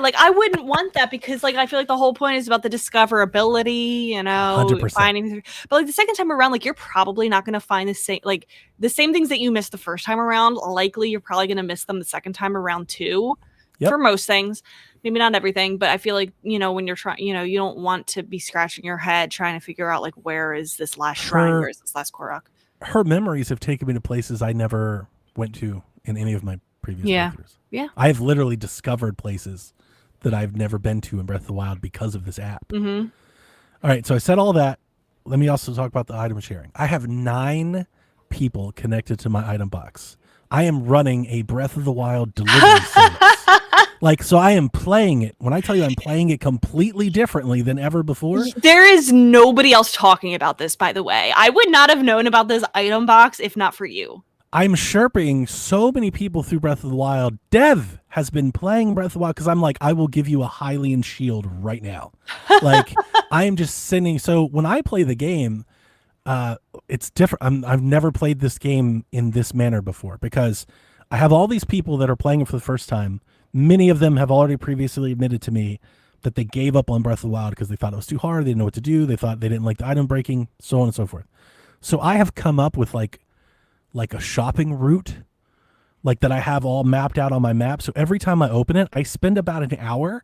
like I wouldn't want that because like I feel like the whole point is about the discoverability, you know, 100%. finding. But like the second time around, like you're probably not going to find the same things that you missed the first time around. Likely you're probably going to miss them the second time around too. For most things. Maybe not everything, but I feel like, you know, when you're trying, you know, you don't want to be scratching your head trying to figure out like where is this last shrine, where is this last Korok. Her memories have taken me to places I never went to in any of my previous playthroughs. Yeah. I've literally discovered places that I've never been to in Breath of the Wild because of this app. Mm-hmm. All right, so I said all that. Let me also talk about the item sharing. I have 9 people connected to my item box. I am running a Breath of the Wild delivery service. Like, so I am playing it. When I tell you I'm playing it completely differently than ever before. There is nobody else talking about this, by the way. I would not have known about this item box if not for you. I'm sherping so many people through Breath of the Wild. Dev has been playing Breath of the Wild because I'm like, I will give you a Hylian shield right now. Like, I am just sending. So when I play the game, it's different. I've never played this game in this manner before because I have all these people that are playing it for the first time. Many of them have already previously admitted to me that they gave up on Breath of the Wild because they thought it was too hard. They didn't know what to do. They thought they didn't like the item breaking, so on and so forth. So I have come up with like a shopping route, like that I have all mapped out on my map. So every time I open it, I spend about an hour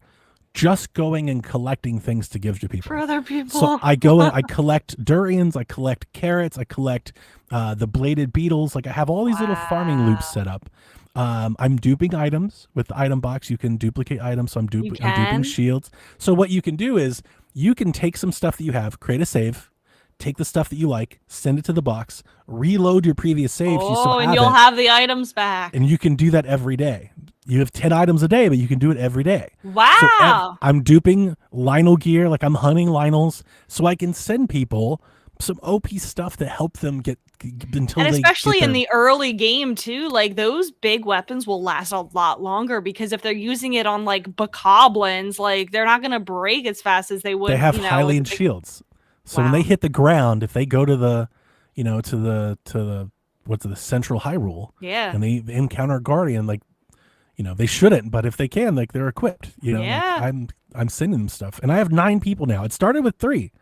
just going and collecting things to give to people. For other people. So I go and I collect durians, I collect carrots, I collect the bladed beetles. Like I have all these little farming loops set up. I'm duping items with the item box. You can duplicate items. So I'm duping shields. So what you can do is you can take some stuff that you have, create a save, take the stuff that you like, send it to the box, reload your previous save. And you'll have the items back. And you can do that every day. You have 10 items a day, but you can do it every day. Wow. So I'm duping Lynel gear, like I'm hunting Lynels, so I can send people some OP stuff that help them get until and they especially get in the early game too, like those big weapons will last a lot longer because if they're using it on like bokoblins, like they're not going to break as fast as they would. They have Hylian shields, so when they hit the ground, if they go to the, you know, to the what's the central Hyrule, and they encounter a Guardian, like, you know, they shouldn't, but if they can, like they're equipped. You know, like, I'm sending them stuff, and I have 9 people now. It started with 3.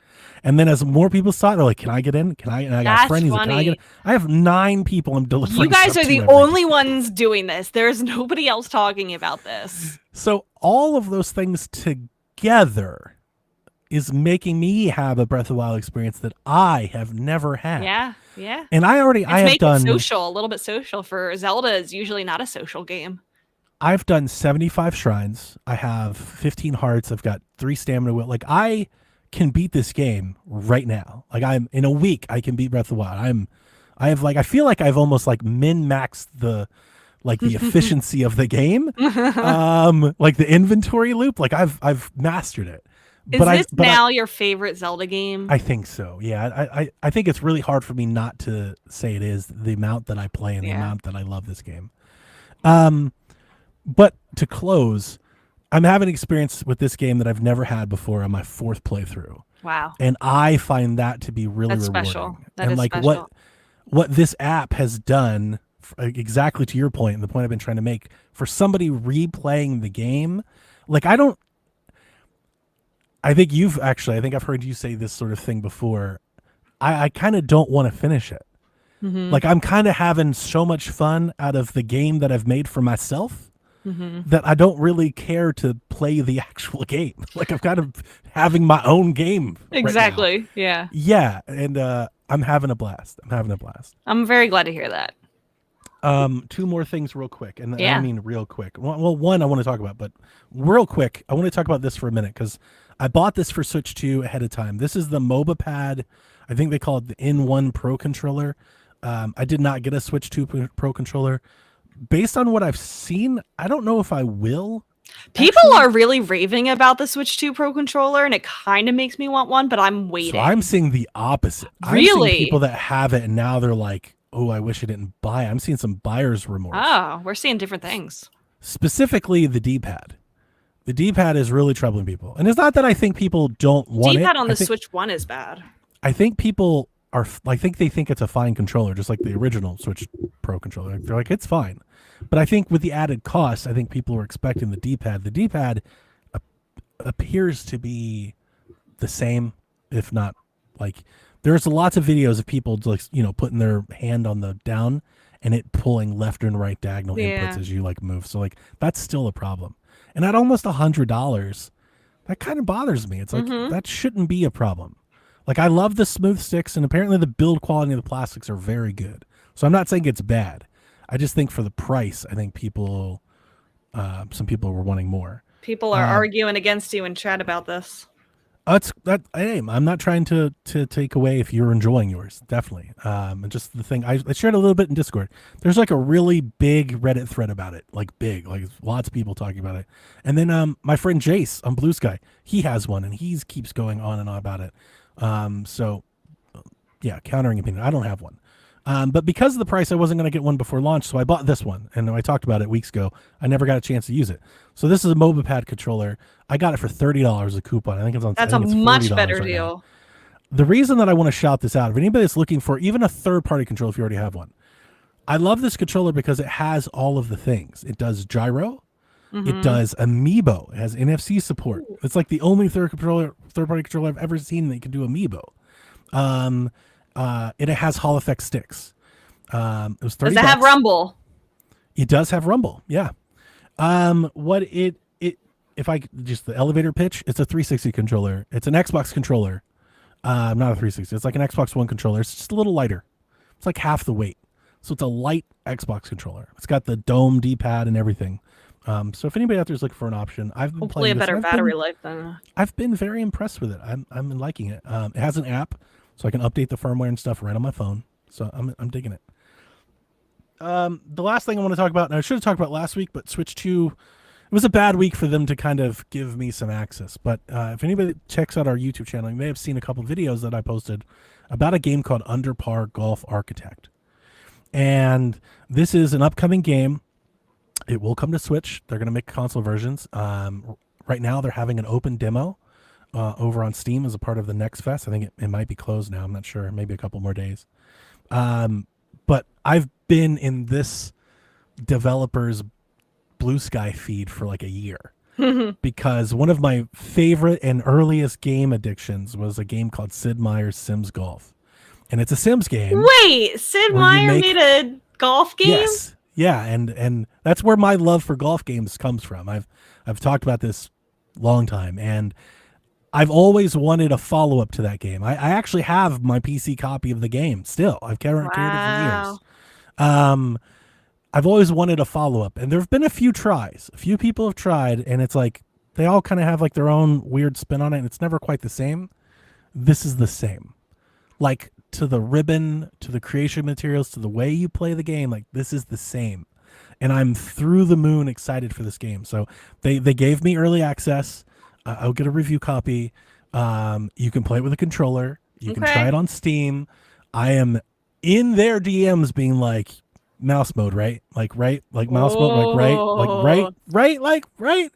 And then as more people saw it, they're like, can I get in? Can I? And I got friends. Like, can I get in? I have 9 people I'm delivering. You guys are the only ones doing this. There's nobody else talking about this. So all of those things together is making me have a Breath of the Wild experience that I have never had. Yeah. And I have done social, a little bit social for Zelda is usually not a social game. I've done 75 shrines. I have 15 hearts. I've got 3 stamina. Like I can beat this game right now. Like I'm in a week I can beat Breath of the Wild. I feel like I've almost like min-maxed the efficiency of the game. Like the inventory loop, like I've mastered it. Is this now your favorite Zelda game? I think so. Yeah. I think it's really hard for me not to say it is, the amount that I play and the amount that I love this game. But to close, I'm having an experience with this game that I've never had before on my 4th playthrough. Wow. And I find that to be really rewarding. Special. That is like special. What this app has done, exactly to your point, and the point I've been trying to make, for somebody replaying the game, like I think I've heard you say this sort of thing before. I kind of don't want to finish it. Mm-hmm. Like I'm kind of having so much fun out of the game that I've made for myself. Mm-hmm. That I don't really care to play the actual game. Like I'm kind of having my own game. Exactly. Right now. Yeah. And I'm having a blast. I'm very glad to hear that. 2 more things real quick. And I mean real quick. Well, one I want to talk about, but real quick, I want to talk about this for a minute because I bought this for Switch 2 ahead of time. This is the MobaPad. I think they call it the N1 Pro controller. I did not get a Switch 2 Pro controller. Based on what I've seen, I don't know if I will. People are really raving about the Switch 2 Pro controller, and it kind of makes me want one, but I'm waiting. So I'm seeing the opposite. Really? I'm seeing people that have it, and now they're like, oh, I wish I didn't buy it. I'm seeing some buyer's remorse. Oh, we're seeing different things. Specifically, the D-pad. The D-pad is really troubling people. And it's not that I think people don't want it. D-pad on the Switch 1 is bad. I think people are I think they think it's a fine controller, just like the original Switch Pro controller. They're like, it's fine. But I think with the added cost, I think people were expecting the D-pad. The D-pad appears to be the same, if not like there's lots of videos of people like putting their hand on the down and it pulling left and right diagonal inputs as you like move. So like that's still a problem. And at almost $100, that kind of bothers me. It's like that shouldn't be a problem. Like I love the smooth sticks, and apparently the build quality of the plastics are very good. So I'm not saying it's bad. I just think for the price, I think some people were wanting more. People are arguing against you in chat about this. I'm not trying to take away if you're enjoying yours, definitely. And just the thing, I shared a little bit in Discord. There's like a really big Reddit thread about it, like lots of people talking about it. And then my friend Jace on Blue Sky, he has one, and he keeps going on and on about it. So yeah, countering opinion. I don't have one. But because of the price, I wasn't going to get one before launch, so I bought this one. And I talked about it weeks ago. I never got a chance to use it. So this is a MobaPad controller. I got it for $30 a coupon. I think it's on. That's a much better deal. The reason that I want to shout this out, if anybody that's looking for even a third-party controller, if you already have one, I love this controller because it has all of the things. It does gyro. It does Amiibo. It has NFC support. It's like the only third-party controller I've ever seen that can do Amiibo. It has Hall effect sticks. It was $30. Does it have Rumble? It does have Rumble. Yeah. If I just the elevator pitch, it's a 360 controller. It's an Xbox controller. Not a 360. It's like an Xbox One controller. It's just a little lighter. It's like half the weight. So it's a light Xbox controller. It's got the dome D-pad and everything. So if anybody out there is looking for an option, I've been hopefully playing a better battery life than. I've been very impressed with it. I'm liking it. It has an app, so I can update the firmware and stuff right on my phone. So I'm digging it. The last thing I want to talk about, and I should have talked about last week, but Switch 2, it was a bad week for them to kind of give me some access. But if anybody checks out our YouTube channel, you may have seen a couple videos that I posted about a game called Under Par Golf Architect. And this is an upcoming game. It will come to Switch. They're going to make console versions. Right now, they're having an open demo over on Steam as a part of the Next Fest. I think it might be closed now. I'm not sure. Maybe a couple more days. But I've been in this developer's Blue Sky feed for like a year because one of my favorite and earliest game addictions was a game called Sid Meier's Sims Golf. And it's a Sims game. Wait, Sid Meier made a golf game? Yes. Yeah, and that's where my love for golf games comes from. I've talked about this long time, and I've always wanted a follow-up to that game. I actually have my PC copy of the game still. I've carried it for years. I've always wanted a follow-up, and there have been a few tries. A few people have tried, and it's like they all kind of have like their own weird spin on it, and it's never quite the same. This is the same. Like, to the ribbon, to the creation materials, to the way you play the game, like this is the same. And I'm through the moon excited for this game. So they gave me early access. I'll get a review copy. You can play it with a controller. You can try it on Steam. I am in their DMs being like, mouse mode, right? Like mouse mode, like right.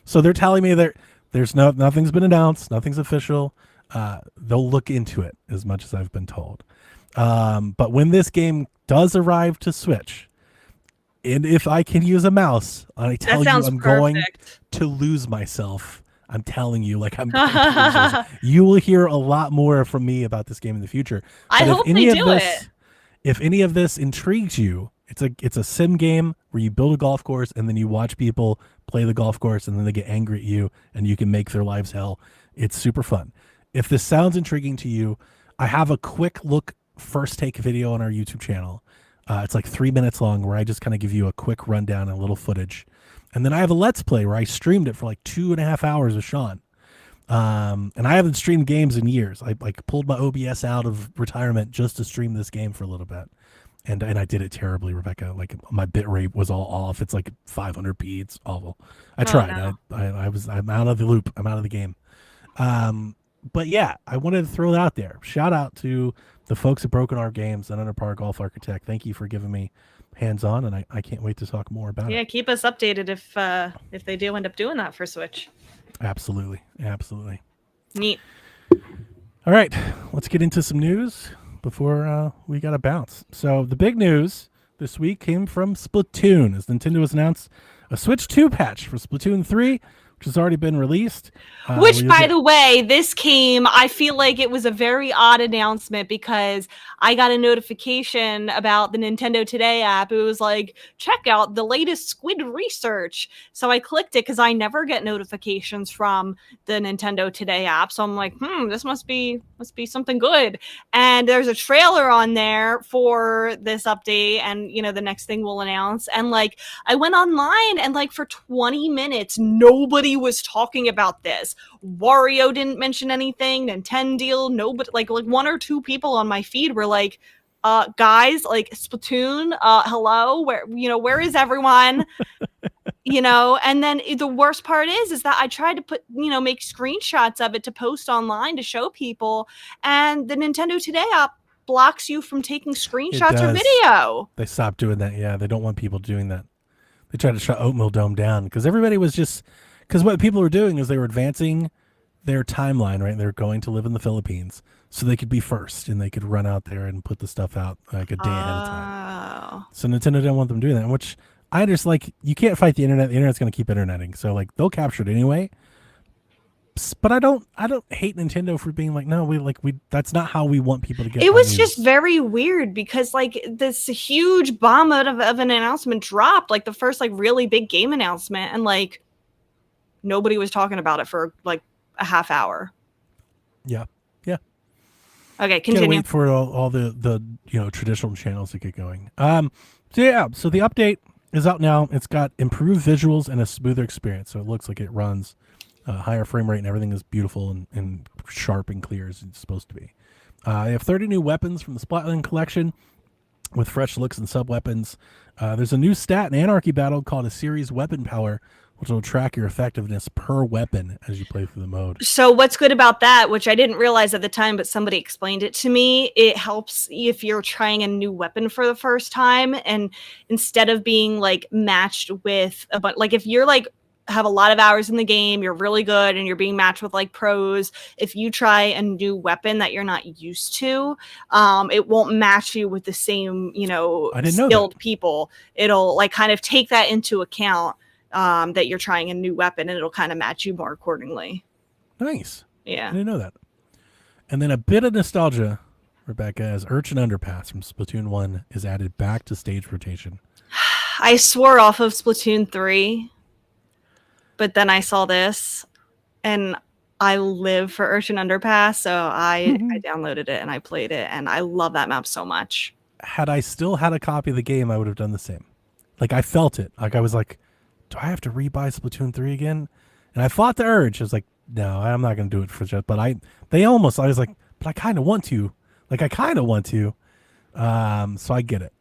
So they're telling me there's nothing's been announced, nothing's official. They'll look into it as much as I've been told. But when this game does arrive to Switch, and if I can use a mouse, I tell you I'm going to lose myself. I'm telling you, like I'm going to lose myself. You will hear a lot more from me about this game in the future. But I hope they do it. If any of this intrigues you, it's a sim game where you build a golf course and then you watch people play the golf course and then they get angry at you and you can make their lives hell. It's super fun. If this sounds intriguing to you, I have a quick look first take video on our YouTube channel. It's like 3 minutes long where I just kind of give you a quick rundown and a little footage. And then I have a Let's Play where I streamed it for like 2.5 hours with Sean. And I haven't streamed games in years. I like pulled my OBS out of retirement just to stream this game for a little bit. And I did it terribly, Rebecca. Like my bit rate was all off. It's like 500p. It's awful. I tried. No. I'm out of the loop. I'm out of the game. But yeah, I wanted to throw it out there. Shout out to the folks at Broken Arm Games and Under Par Golf Architect. Thank you for giving me hands-on, and I can't wait to talk more about it. Yeah, keep us updated if they do end up doing that for Switch. Absolutely. Neat. All right, let's get into some news before we got to bounce. So the big news this week came from Splatoon, as Nintendo has announced a Switch 2 patch for Splatoon 3, which has already been released. Which, by the way, this came, I feel like it was a very odd announcement because I got a notification about the Nintendo Today app. It was like, check out the latest Squid research. So I clicked it because I never get notifications from the Nintendo Today app. So I'm like, this must be something good. And there's a trailer on there for this update, and the next thing we'll announce. And like, I went online and like for 20 minutes, nobody was talking about this. Wario didn't mention anything. Nintendo, nobody, like one or two people on my feed were like, guys, like Splatoon, hello, where is everyone? And then the worst part is that I tried to put, make screenshots of it to post online to show people, and the Nintendo Today app blocks you from taking screenshots or video. They stopped doing that. Yeah, they don't want people doing that. They tried to shut Oatmeal Dome down because everybody was just, because what people were doing is they were advancing their timeline, right? They're going to live in the Philippines so they could be first and they could run out there and put the stuff out like a day ahead of time. So Nintendo didn't want them doing that, which I just like, you can't fight the internet. The internet's going to keep interneting. So like they'll capture it anyway. But I don't hate Nintendo for being like, no, we that's not how we want people to get. It was just very weird because like this huge bomb of an announcement dropped, like the first like really big game announcement, and like nobody was talking about it for like a half hour. Yeah. Okay, continue. Can't wait for all the traditional channels to get going. So the update is out now. It's got improved visuals and a smoother experience, so it looks like it runs higher frame rate and everything is beautiful and sharp and clear as it's supposed to be. They have 30 new weapons from the Splatland collection with fresh looks and sub weapons. There's a new stat in Anarchy Battle called a series weapon power, which will track your effectiveness per weapon as you play through the mode. So what's good about that, which I didn't realize at the time, but somebody explained it to me, it helps if you're trying a new weapon for the first time, and instead of being like matched with like if you're like have a lot of hours in the game, you're really good, and you're being matched with like pros, if you try a new weapon that you're not used to, it won't match you with the same, skilled people. It'll like kind of take that into account, that you're trying a new weapon, and it'll kind of match you more accordingly. Nice. Yeah. I didn't know that. And then a bit of nostalgia, Rebecca, as Urchin Underpass from Splatoon 1 is added back to stage rotation. I swore off of Splatoon 3, but then I saw this, and I live for Urchin Underpass, so I downloaded it and I played it, and I love that map so much. Had I still had a copy of the game, I would have done the same. Like, I felt it. Like, I was like, do I have to rebuy Splatoon 3 again? And I fought the urge. I was like, no, I'm not going to do it for just, but I was like, but I kind of want to. Like, I kind of want to. So I get it.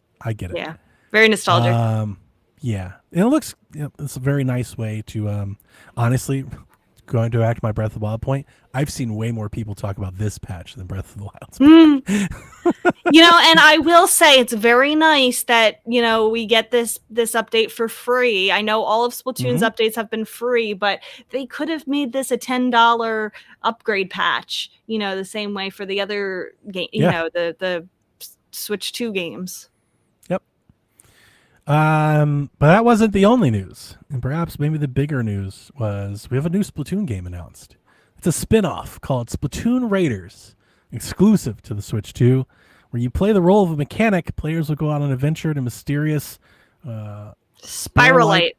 Yeah. Very nostalgic. Yeah. And it looks, it's a very nice way to, honestly, going to back to my Breath of the Wild point, I've seen way more people talk about this patch than Breath of the Wild. And I will say it's very nice that, we get this update for free. I know all of Splatoon's updates have been free, but they could have made this a $10 upgrade patch, the same way for the other game, the Switch 2 games. Yep. But that wasn't the only news. And perhaps maybe the bigger news was we have a new Splatoon game announced. It's a spin-off called Splatoon Raiders, exclusive to the Switch 2, where you play the role of a mechanic. Players will go on an adventure to mysterious Spiralite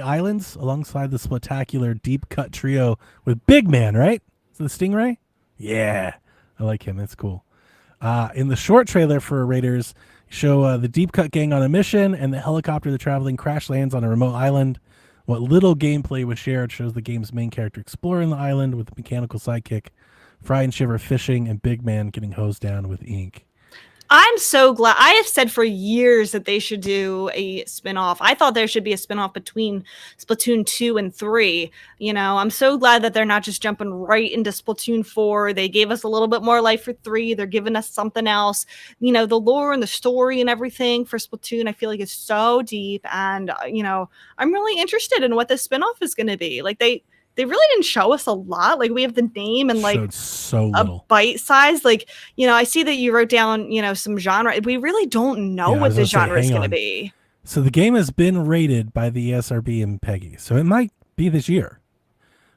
Islands alongside the spectacular Deep Cut trio with Big Man, right? Is it the Stingray? Yeah, I like him. That's cool. In the short trailer for Raiders, show the Deep Cut gang on a mission, and the helicopter they're traveling crash lands on a remote island. What little gameplay was shared shows the game's main character exploring the island with a mechanical sidekick, Fry and Shiver fishing, and Big Man getting hosed down with ink. I'm so glad. I have said for years that they should do a spinoff. I thought there should be a spinoff between Splatoon 2 and 3. I'm so glad that they're not just jumping right into Splatoon 4. They gave us a little bit more life for 3. They're giving us something else. The lore and the story and everything for Splatoon, I feel like is so deep. And, I'm really interested in what this spinoff is going to be. Like they really didn't show us a lot. Like we have the name and like showed so a little. bite size. Like, you know, I see that you wrote down, you know, some genre. We really don't know what the genre is going to be. So the game has been rated by the ESRB and PEGI. So it might be this year,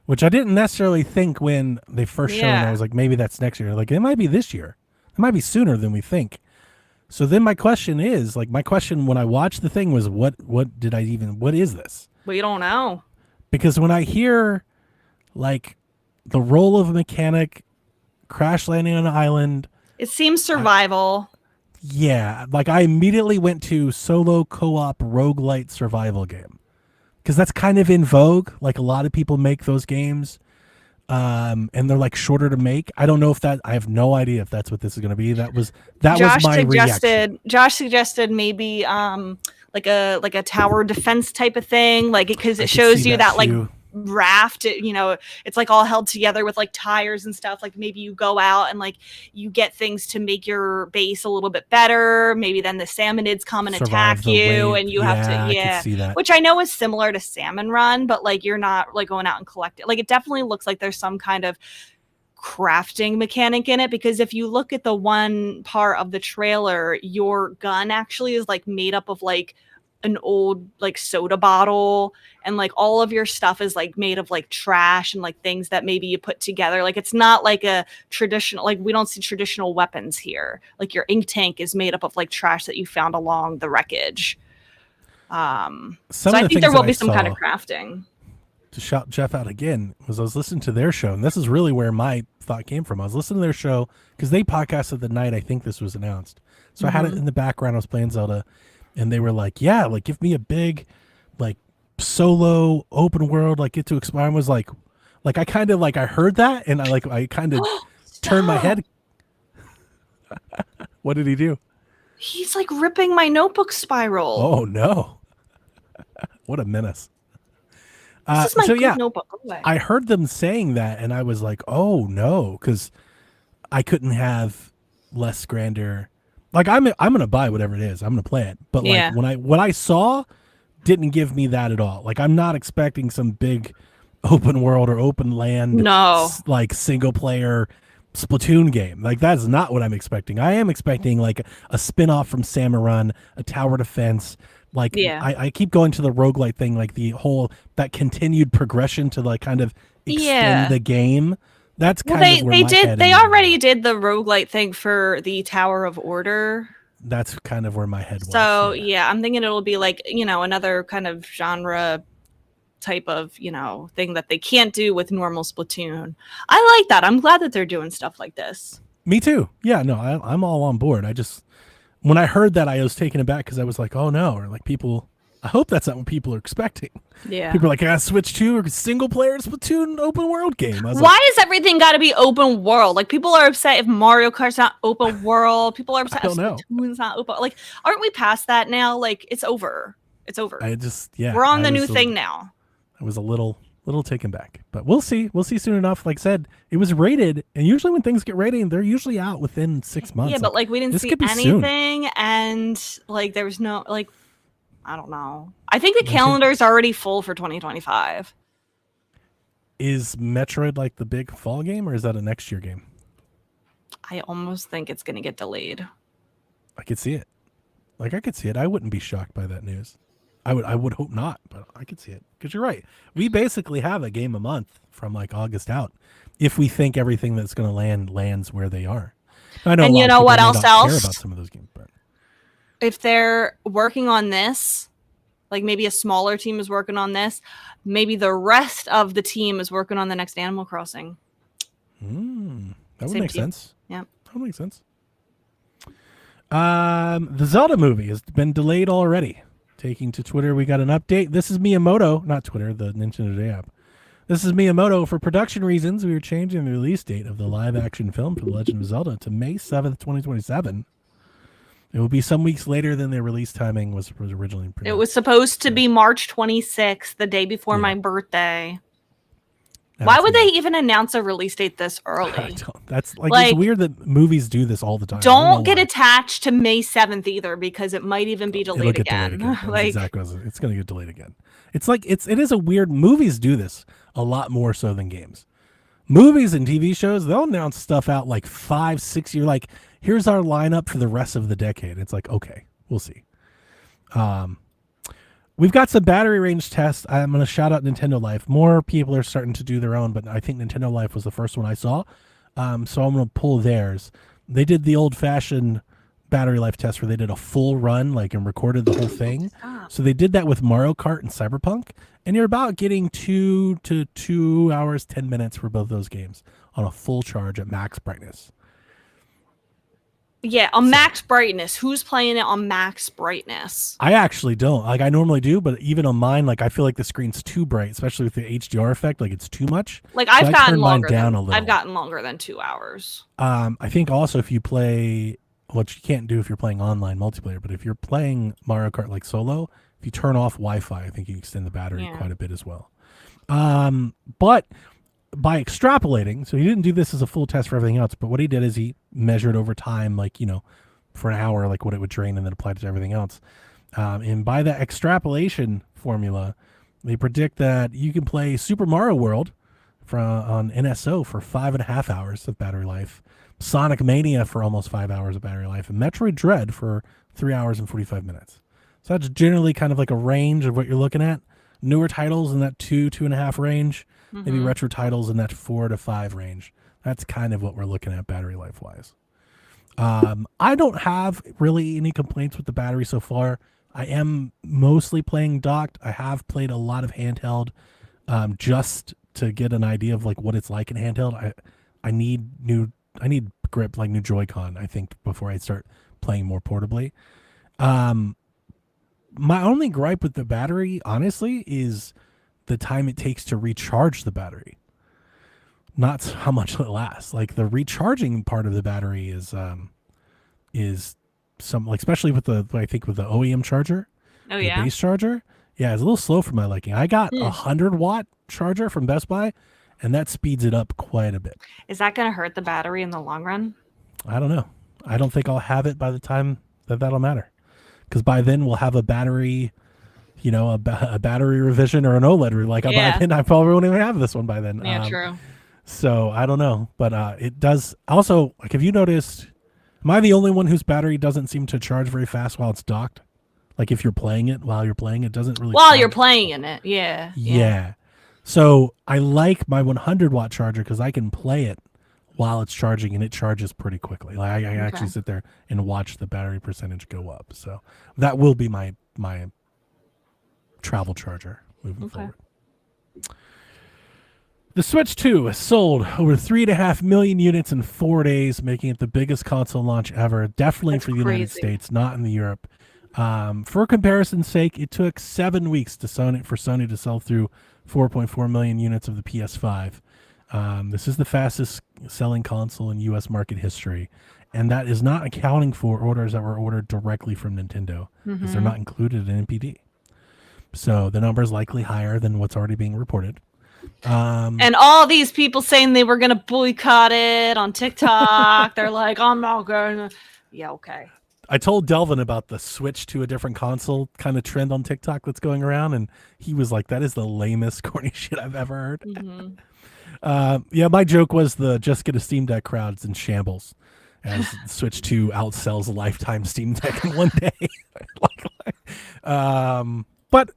which I didn't necessarily think when they first showed it. I was like, maybe that's next year. Like, it might be this year. It might be sooner than we think. So then my question is, like, my question when I watched the thing was, what is this? We don't know. Because when I hear, like, the role of a mechanic, crash landing on an island. It seems survival. Yeah. Like, I immediately went to solo co-op roguelite survival game. Because that's kind of in vogue. Like, a lot of people make those games. And they're like shorter to make. I don't know if that. I have no idea if that's what this is going to be. That was my reaction. Josh suggested maybe like a tower defense type of thing, like because it shows you that like raft. You know, it's like all held together with like tires and stuff. Like maybe you go out and like you get things to make your base a little bit better. Maybe then the salmonids come and attack you, and you have to I can see that. Which I know is similar to Salmon Run, but like you're not like going out and collect it. Like it definitely looks like there's some kind of crafting mechanic in it, because if you look at the one part of the trailer, your gun actually is like made up of like an old like soda bottle, and like all of your stuff is like made of like trash and like things that maybe you put together. Like it's not like a traditional, like we don't see traditional weapons here. Like your ink tank is made up of like trash that you found along the wreckage. So I think there will be some kind of crafting. To shout Jeff out again, was I was listening to their show, and this is really where my thought came from. I was listening to their show because they podcasted the night I think this was announced. So I had it in the background. I was playing Zelda, and they were like, yeah, like give me a big like solo open world, like get to explore. I was like I kind of like I heard that, and I kind of turned my head. What did he do? He's like ripping my notebook spiral. Oh no. What a menace. This is my notebook. I heard them saying that, and I was like, oh no, because I couldn't have less grandeur. Like I'm gonna buy whatever it is. I'm gonna play it. But like what I saw didn't give me that at all. Like I'm not expecting some big open world or open land like single player Splatoon game. Like that's not what I'm expecting. I am expecting like a spin-off from Salmon Run, a tower defense. Like I keep going to the roguelite thing, like the whole that continued progression to like kind of extend the game. That's kind of where they already did the roguelite thing for the Tower of Order. That's kind of where my head was. So yeah, I'm thinking it'll be like, you know, another kind of genre type of, you know, thing that they can't do with normal Splatoon. I like that. I'm glad that they're doing stuff like this. Me too. Yeah, no, I'm all on board. When I heard that, I was taken aback because I was like, oh no, or like people, I hope that's not what people are expecting. Yeah. People are like, I gotta switch to a single player Splatoon open world game. Why does everything gotta be open world? Like people are upset if Mario Kart's not open world. People are upset if Splatoon's not open. Like, aren't we past that now? Like it's over. It's over. We're on the new thing now. I was a little taken back, but we'll see soon enough. Like I said, it was rated, and usually when things get rated, they're usually out within 6 months. Yeah, but like we didn't see anything, and like there was no like, I don't know. I think the calendar's already full for 2025. Is Metroid like the big fall game, or is that a next year game? I almost think it's going to get delayed. I could see it. Like I could see it. I wouldn't be shocked by that news. I would hope not, but I could see it. Because you're right. We basically have a game a month from like August out, if we think everything that's going to lands where they are. I know. And you know what else? Care about some of those games, but if they're working on this, like maybe a smaller team is working on this, maybe the rest of the team is working on the next Animal Crossing. That would make sense. Yeah, that would make sense. The Zelda movie has been delayed already. Taking to Twitter, we got an update. This is Miyamoto, not Twitter, the Nintendo Today app. This is Miyamoto. For production reasons, we are changing the release date of the live-action film for The Legend of Zelda to May 7th, 2027. It will be some weeks later than the release timing was originally predicted. It was supposed to be March 26th, the day before my birthday. Why would they even announce a release date this early? That's like it's weird that movies do this all the time. Don't get attached to May 7th either, because it might even be delayed again. Like, exactly, it's going to get delayed again. It's like it is a weird. Movies do this a lot more so than games. Movies and TV shows, they'll announce stuff out like 5-6 years. Like, here's our lineup for the rest of the decade. It's like, okay, we'll see. We've got some battery range tests. I'm going to shout out Nintendo Life. More people are starting to do their own, but I think Nintendo Life was the first one I saw. So I'm going to pull theirs. They did the old-fashioned battery life test where they did a full run, like, and recorded the whole thing. So they did that with Mario Kart and Cyberpunk, and you're about getting 2 to 2 hours, 10 minutes for both those games on a full charge at max brightness. Yeah, on max brightness. Who's playing it on max brightness? I actually don't. Like, I normally do, but even on mine, like, I feel like the screen's too bright, especially with the HDR effect. Like, it's too much. Like, I've gotten longer than 2 hours. I think also if you play, what you can't do if you're playing online multiplayer, but if you're playing Mario Kart like solo, if you turn off Wi-Fi, I think you extend the battery quite a bit as well. But by extrapolating, so he didn't do this as a full test for everything else, but what he did is he measured over time, like, you know, for an hour, like what it would drain, and then applied it to everything else. And by that extrapolation formula, they predict that you can play Super Mario World on NSO for 5.5 hours of battery life, Sonic Mania for almost 5 hours of battery life, and Metroid Dread for 3 hours and 45 minutes. So that's generally kind of like a range of what you're looking at. Newer titles in that 2.5 range. Maybe retro titles in that 4 to 5 range. That's kind of what we're looking at battery life wise. I don't have really any complaints with the battery so far. I am mostly playing docked. I have played a lot of handheld just to get an idea of like what it's like in handheld. I need grip, like new Joy-Con, I think, before I start playing more portably. My only gripe with the battery, honestly, is the time it takes to recharge the battery, not how much it lasts. Like, the recharging part of the battery is some, like, especially with the OEM charger, the base charger. Yeah, it's a little slow for my liking. I got 100-watt charger from Best Buy, and that speeds it up quite a bit. Is that going to hurt the battery in the long run? I don't know. I don't think I'll have it by the time that'll matter, because by then we'll have a battery. You know, a battery revision or an OLED. Like, by then, I probably won't even have this one by then. Yeah, true. So I don't know, but it does. Also, like, have you noticed? Am I the only one whose battery doesn't seem to charge very fast while it's docked? Like, if you're playing it, it doesn't really. While you're playing in it, yeah. Yeah. So I like my 100-watt charger because I can play it while it's charging, and it charges pretty quickly. Like, I actually sit there and watch the battery percentage go up. So that will be my travel charger moving forward. The Switch 2 has sold over 3.5 million units in 4 days, making it the biggest console launch ever, definitely for the United States, not in the Europe. For comparison's sake, it took 7 weeks for Sony to sell through 4.4 million units of the PS5. This is the fastest selling console in U.S. market history, and that is not accounting for orders that were ordered directly from Nintendo, because they're not included in NPD. So the number is likely higher than what's already being reported. And all these people saying they were going to boycott it on TikTok, they're like, I'm not going to. Yeah, okay. I told Delvin about the switch to a different console kind of trend on TikTok that's going around, and he was like, that is the lamest, corny shit I've ever heard. My joke was the just get a Steam Deck crowd's in shambles as Switch 2 outsells a lifetime Steam Deck in one day. But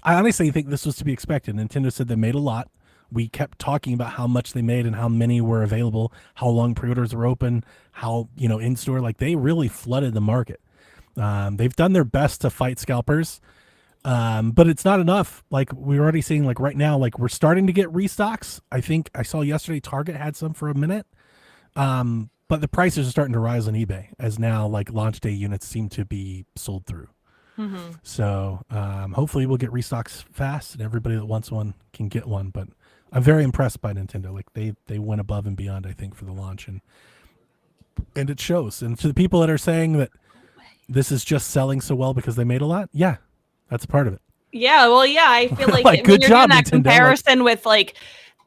I honestly think this was to be expected. Nintendo said they made a lot. We kept talking about how much they made and how many were available, how long pre-orders were open, how, in store, like, they really flooded the market. They've done their best to fight scalpers, but it's not enough. Like, we're already seeing, like, right now, like, we're starting to get restocks. I think I saw yesterday Target had some for a minute. But the prices are starting to rise on eBay as now, like, launch day units seem to be sold through. So hopefully we'll get restocks fast and everybody that wants one can get one. But I'm very impressed by Nintendo. Like, they went above and beyond, I think, for the launch, and it shows. And to the people that are saying that this is just selling so well because they made a lot, yeah, that's a part of it. Yeah, well, yeah, I feel like, Like, when good you're job, doing that Nintendo. comparison with like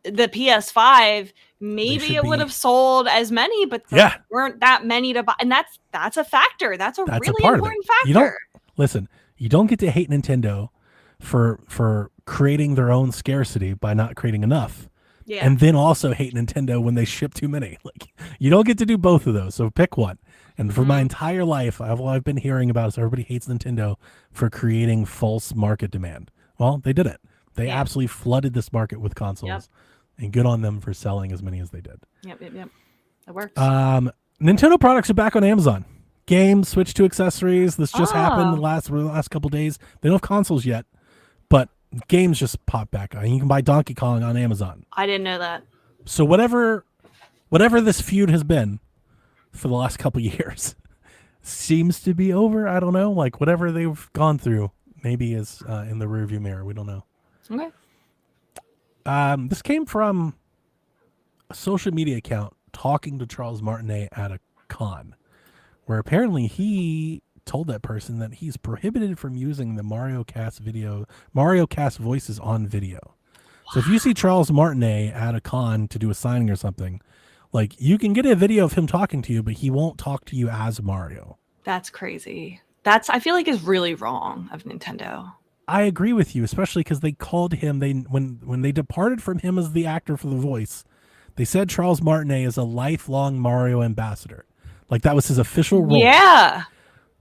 the PS5, maybe should it would be- have sold as many, but there Yeah. weren't that many to buy, and that's a factor. That's a That's a really part of it. important You don't factor. listen. You don't get to hate Nintendo for creating their own scarcity by not creating enough, Yeah, and then also hate Nintendo when they ship too many. Like, you don't get to do both of those. So pick one. And for my entire life, all I've been hearing about is everybody hates Nintendo for creating false market demand. Well, they did it. They Yeah. absolutely flooded this market with consoles, and good on them for selling as many as they did. Yep. That works. Nintendo products are back on Amazon. Games, Switch 2 accessories. This just happened the Oh. last couple days. They don't have consoles yet, but games just popped back on. You can buy Donkey Kong on Amazon. I didn't know that. So whatever this feud has been for the last couple years seems to be over. I don't know. Like, whatever they've gone through maybe is in the rearview mirror. We don't know. Okay. This came from a social media account talking to Charles Martinet at a con, where apparently he told that person that he's prohibited from using the Mario Cast voices on video. So if you see Charles Martinet at a con to do a signing or something, like, you can get a video of him talking to you, but he won't talk to you as Mario. That's crazy. I feel like is really wrong of Nintendo. I agree with you, especially because they called him, when they departed from him as the actor for the voice, they said Charles Martinet is a lifelong Mario ambassador. Like, that was his official role. Yeah.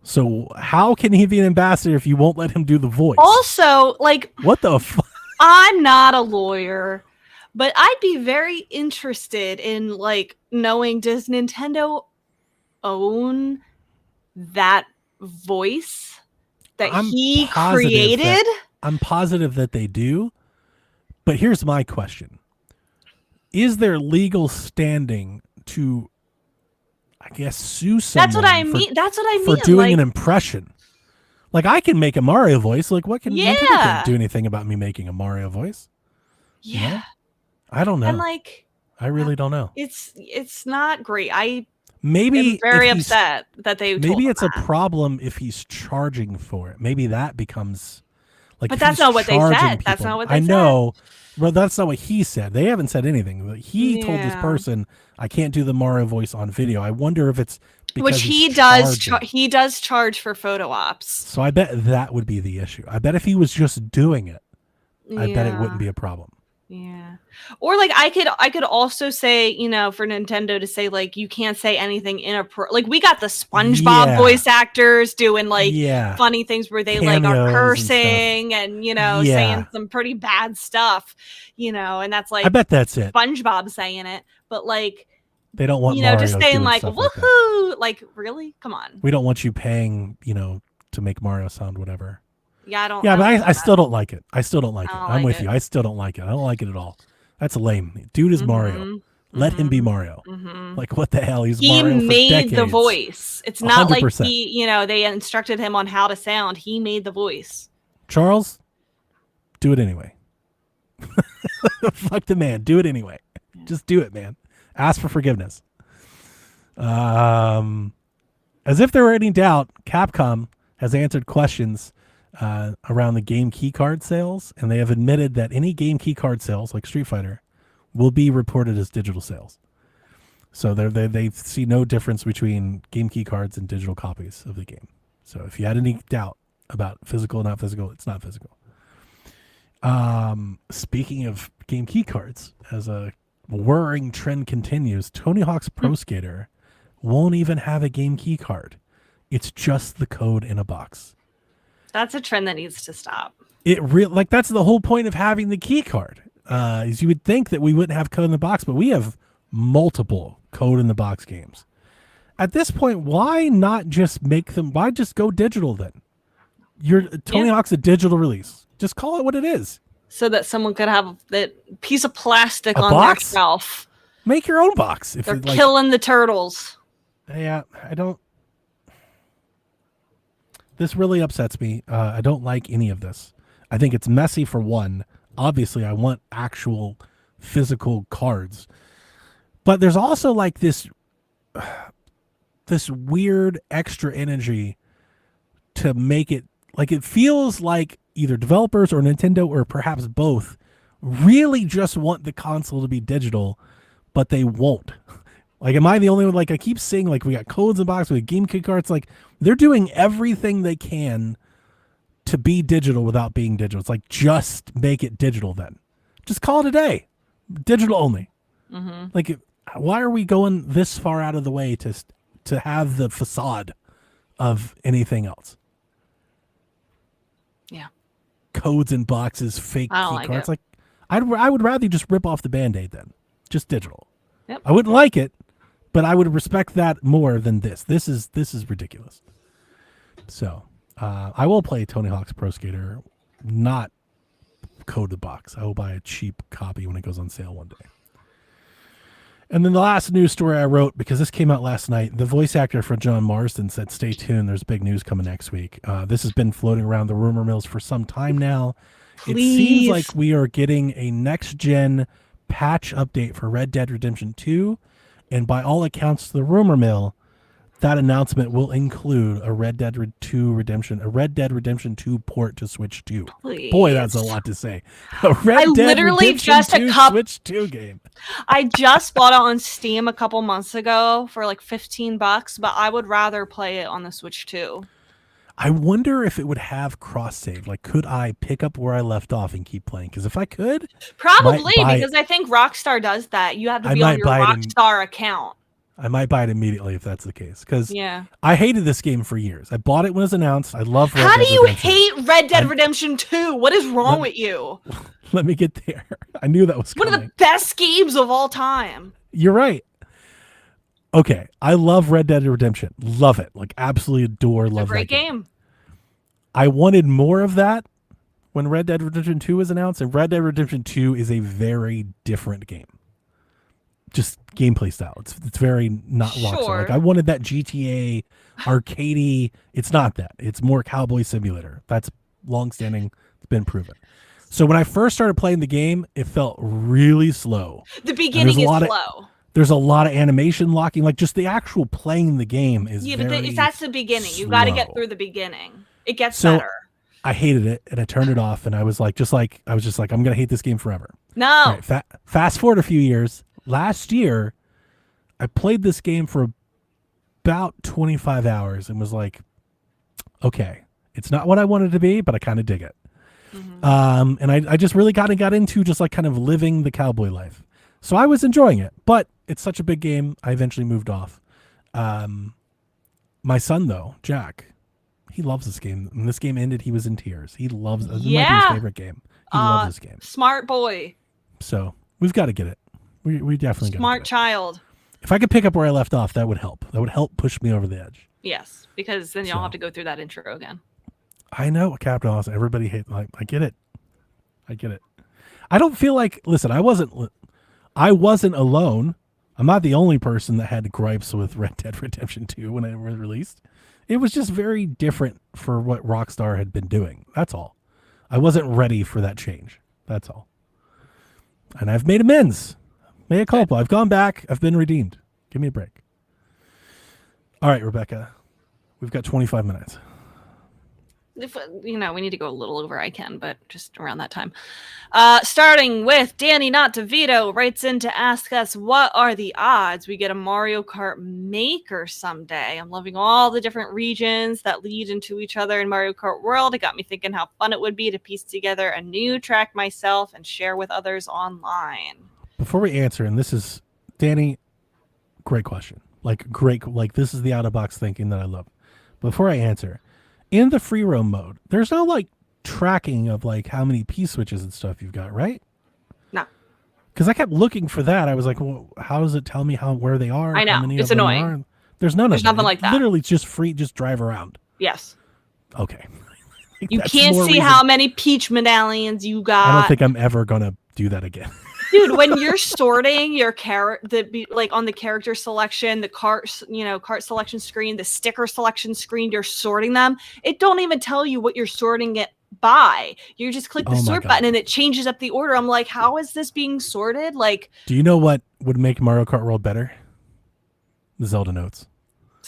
So how can he be an ambassador if you won't let him do the voice? Also, like, What the fuck? I'm not a lawyer, but I'd be very interested in, like, knowing, does Nintendo own that voice that he created? I'm positive that they do. But here's my question. Is there legal standing to, I guess, sue someone That's what I mean. That's what I mean. for doing like, an impression? Like, I can make a Mario voice. Like, what can Nintendo Yeah. can't do anything about me making a Mario voice? yeah. know? I don't know. And like, I really don't know. it's not great. I Maybe am very if he's- upset that they told Maybe him it's a that. problem if he's charging for it. Maybe that becomes like. But if that's he's not what they charging said. That's people- not what they I said. know, but that's not what he said. They haven't said anything. But he told this Yeah. person, "I can't do the Mario voice on video." I wonder if it's because Which he he's does. charging. He does charge for photo ops. So I bet that would be the issue. I bet if he was just doing it, I bet it wouldn't be a problem. Yeah. Or like I could also say, for Nintendo to say, like, you can't say anything inappropriate. Like, we got the SpongeBob Yeah. voice actors doing like Yeah. funny things where they Cameos like are and cursing and, Yeah. saying some pretty bad stuff, and that's like I bet that's it. SpongeBob saying it, but like, They don't want Mario just saying doing like stuff like that. woohoo, like, really? Come on. We don't want you paying, to make Mario sound whatever. Yeah, I don't. Yeah, I but don't I want still don't like it. I still don't like it. I don't I'm like with it. you. I still don't like it. I don't like it at all. That's lame. Dude is that. Mario. Let him be Mario. Mhm. Like, what the hell? He's He Mario for made the decades. voice. It's not like 100%. they instructed him on how to sound. He made the voice. Charles, do it anyway. Fuck the man. Do it anyway. Just do it, man. Ask for forgiveness. As if there were any doubt, Capcom has answered questions around the game key card sales, and they have admitted that any game key card sales, like Street Fighter, will be reported as digital sales. So they see no difference between game key cards and digital copies of the game. So if you had any doubt about physical or not physical, it's not physical. Speaking of game key cards, as a worrying trend continues, Tony Hawk's Pro Skater won't even have a game key card. It's just the code in a box. That's a trend that needs to stop. That's the whole point of having the key card. Is you would think that we wouldn't have code in the box, but we have multiple code in the box games. At this point, why not just make them? Why just go digital then? Tony Hawk's a digital release. Just call it what it is. So that someone could have that piece of plastic A on box? their shelf. Make your own box. If They're it, like, killing the turtles. Yeah, I don't. This really upsets me. I don't like any of this. I think it's messy for one. Obviously, I want actual physical cards. But there's also like this weird extra energy to make it like it feels like either developers or Nintendo or perhaps both really just want the console to be digital, but they won't. Like, am I the only one? Like, I keep seeing, like, we got codes in box, we got game key cards. Like, they're doing everything they can to be digital without being digital. It's like, just make it digital then. Just call it a day. Digital only. Mm-hmm. Like, why are we going this far out of the way to have the facade of anything else? Yeah. Codes in boxes, fake I don't key like cards. it. Like, I would rather just rip off the Band-Aid then. Just digital. Yep. I wouldn't like it, but I would respect that more than this. This is ridiculous. So I will play Tony Hawk's Pro Skater, not coded box. I will buy a cheap copy when it goes on sale one day. And then the last news story I wrote, because this came out last night, the voice actor for John Marsden said, stay tuned, there's big news coming next week. This has been floating around the rumor mills for some time now. Please. It seems like we are getting a next-gen patch update for Red Dead Redemption 2, and by all accounts, the rumor mill, that announcement will include a Red Dead Redemption 2 port to Switch 2. Please. Boy, that's a lot to say. A Red Dead Redemption 2 Switch 2 game. I just bought it on Steam a couple months ago for like $15, but I would rather play it on the Switch 2. I wonder if it would have cross save. Like, could I pick up where I left off and keep playing? Because if I could, probably, because I think Rockstar does that. You have to be on your Rockstar account. I might buy it immediately if that's the case. Because yeah. I hated this game for years. I bought it when it was announced. I love Red Dead How do you Redemption. hate Red Dead Redemption 2? What is wrong with you? Let me get there. I knew that was coming. One of the best games of all time. You're right. Okay, I love Red Dead Redemption. Love it. Like, absolutely adore, love that great game. I wanted more of that when Red Dead Redemption 2 was announced, and Red Dead Redemption 2 is a very different game. Just gameplay style. It's very not Rockstar. Like, I wanted that GTA arcadey. It's not that. It's more Cowboy Simulator. That's long-standing. It's been proven. So when I first started playing the game, it felt really slow. The beginning is slow. There's a lot of animation locking. Like, just the actual playing the game is very that's the beginning. slow. You got to get through the beginning. It gets better. I hated it, and I turned it off, and I was just like, I'm gonna hate this game forever. No. Right, fast forward a few years. Last year, I played this game for about 25 hours and was like, okay, it's not what I wanted it to be, but I kind of dig it. Mm-hmm. And I just really got into just like kind of living the cowboy life. So I was enjoying it, but it's such a big game. I eventually moved off. My son, though, Jack, he loves this game. When this game ended, he was in tears. He loves it. This might be his favorite game. He loves this game. Smart boy. So we've got to get it. We definitely got smart child. If I could pick up where I left off, that would help. That would help push me over the edge. Yes, because then you'll have to go through that intro again. I know, Captain Awesome. Everybody hates. Like, I get it. I don't feel like. Listen, I wasn't alone. I'm not the only person that had gripes with Red Dead Redemption 2 when it was released. It was just very different for what Rockstar had been doing. That's all. I wasn't ready for that change. That's all. And I've made amends. Mea culpa. I've gone back. I've been redeemed. Give me a break. All right, Rebecca. We've got 25 minutes. If we need to go a little over, I can, but just around that time. Starting with Danny Not DeVito writes in to ask us, what are the odds we get a Mario Kart Maker someday? I'm loving all the different regions that lead into each other in Mario Kart World. It got me thinking how fun it would be to piece together a new track myself and share with others online. Before we answer, and this is, Danny, great question. Like, this is the out-of-box thinking that I love. Before I answer, in the free roam mode, there's no like tracking of like how many P-switches and stuff you've got, right? No. Because I kept looking for that. I was like, well, how does it tell me where they are? I know. It's annoying. There's nothing like that. Literally just free, just drive around. Yes. Okay. You can't see how many Peach medallions you got. I don't think I'm ever going to do that again. Dude, when you're sorting your like on the character selection, the cart selection screen, the sticker selection screen, you're sorting them. It don't even tell you what you're sorting it by. You just click the sort button and it changes up the order. I'm like, how is this being sorted? Like, do you know what would make Mario Kart World better? The Zelda notes.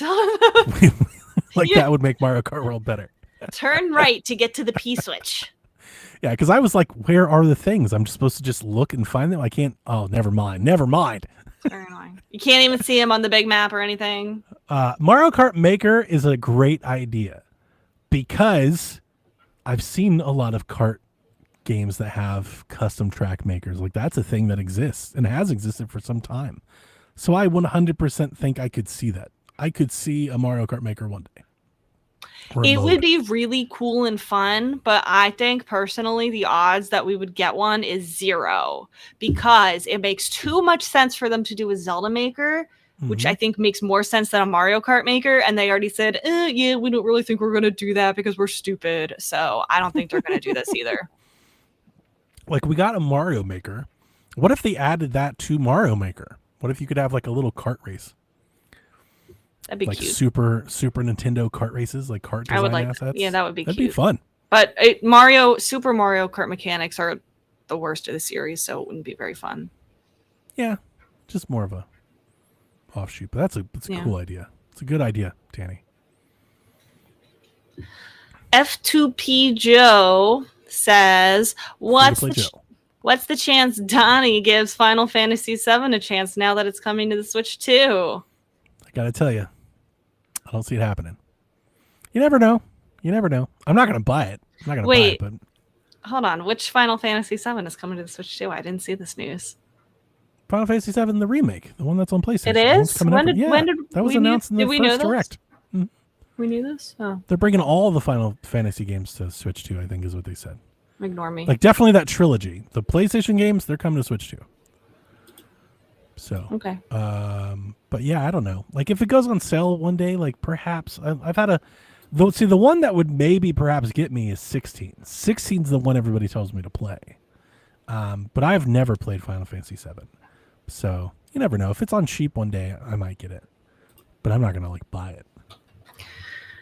That would make Mario Kart World better. Turn right to get to the P switch. Yeah, because I was like, where are the things? I'm supposed to just look and find them. I can't. Oh, never mind. Never mind. Very annoying. You can't even see them on the big map or anything. Mario Kart Maker is a great idea because I've seen a lot of kart games that have custom track makers. Like that's a thing that exists and has existed for some time. So I 100% think I could see that. I could see a Mario Kart Maker one day. It would be really cool and fun, but I think personally the odds that we would get one is 0 because it makes too much sense for them to do a Zelda Maker, which I think makes more sense than a Mario Kart Maker. And they already said, yeah, we don't really think we're going to do that because we're stupid. So I don't think they're going to do this either. Like we got a Mario Maker. What if they added that to Mario Maker? What if you could have like a little kart race? That'd be like cute. Super Nintendo kart races, like kart design assets. Yeah, that would be That'd cute. be fun. But Super Mario Kart mechanics are the worst of the series, so it wouldn't be very fun. Yeah, just more of a offshoot. But that's a cool idea. It's a good idea, Danny. F2P Joe says, "What's the chance Donnie gives Final Fantasy VII a chance now that it's coming to the Switch 2?" I gotta tell you, I don't see it happening. You never know. I'm not gonna buy it. I'm not gonna buy it. But hold on, which Final Fantasy VII is coming to the Switch 2? I didn't see this news. Final Fantasy VII, the remake, the one that's on PlayStation. It is. When did that was announced in the first Direct? We knew this? Oh. They're bringing all the Final Fantasy games to Switch 2, I think is what they said. Ignore me. Like definitely that trilogy. The PlayStation games, they're coming to Switch 2. So okay. But yeah, I don't know. Like if it goes on sale one day, like perhaps I've had the one that would maybe perhaps get me is 16. 16's the one everybody tells me to play. But I've never played Final Fantasy 7. So you never know. If it's on cheap one day, I might get it. But I'm not gonna like buy it.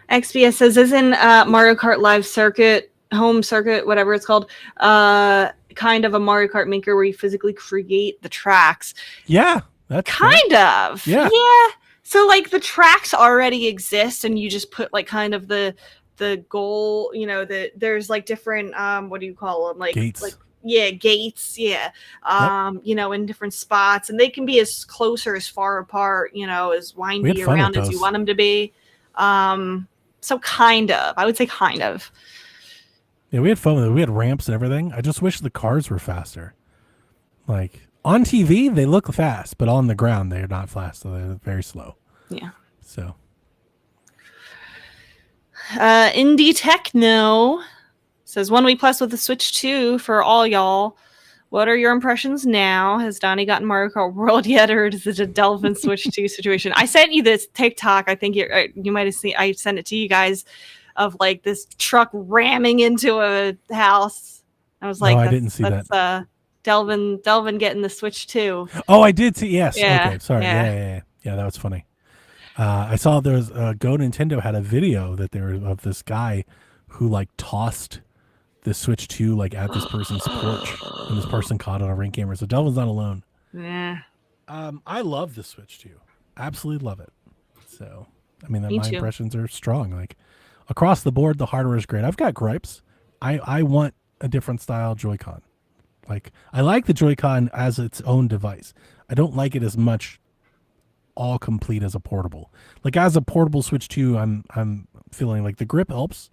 XBS says, isn't Mario Kart Live Circuit, Home Circuit, whatever it's called, kind of a Mario Kart Maker where you physically create the tracks? Yeah, that's kind of. Yeah. So like the tracks already exist, and you just put like kind of the goal. You know, there's like different what do you call them? Like gates. Gates. Yeah. You know, in different spots, and they can be as close or as far apart. You know, as windy around as you want them to be. So kind of. I would say kind of. Yeah, we had fun with it. We had ramps and everything. I just wish the cars were faster. Like on TV, they look fast, but on the ground, they're not fast. So they're very slow. Yeah. So. Indie Techno says 1 week plus with the Switch 2 for all y'all. What are your impressions now? Has Donnie gotten Mario Kart World yet, or is it a Delvin Switch 2 situation? I sent you this TikTok. I think you might have seen. I sent it to you guys of like this truck ramming into a house. I was like, I didn't see that. Delvin getting the Switch 2. Oh, I did see. Yes. Yeah, okay. Sorry. Yeah. That was funny. I saw there was Go Nintendo had a video that there of this guy who like tossed the Switch 2 like at this person's porch, and this person caught it on a Ring camera. So Delvin's not alone. Yeah. I love the Switch 2. Absolutely love it. So I mean, my impressions are strong. Like across the board, the hardware is great. I've got gripes. I want a different style Joy-Con. Like I like the Joy-Con as its own device. I don't like it as much all complete as a portable. Like as a portable Switch 2, I'm feeling like the grip helps.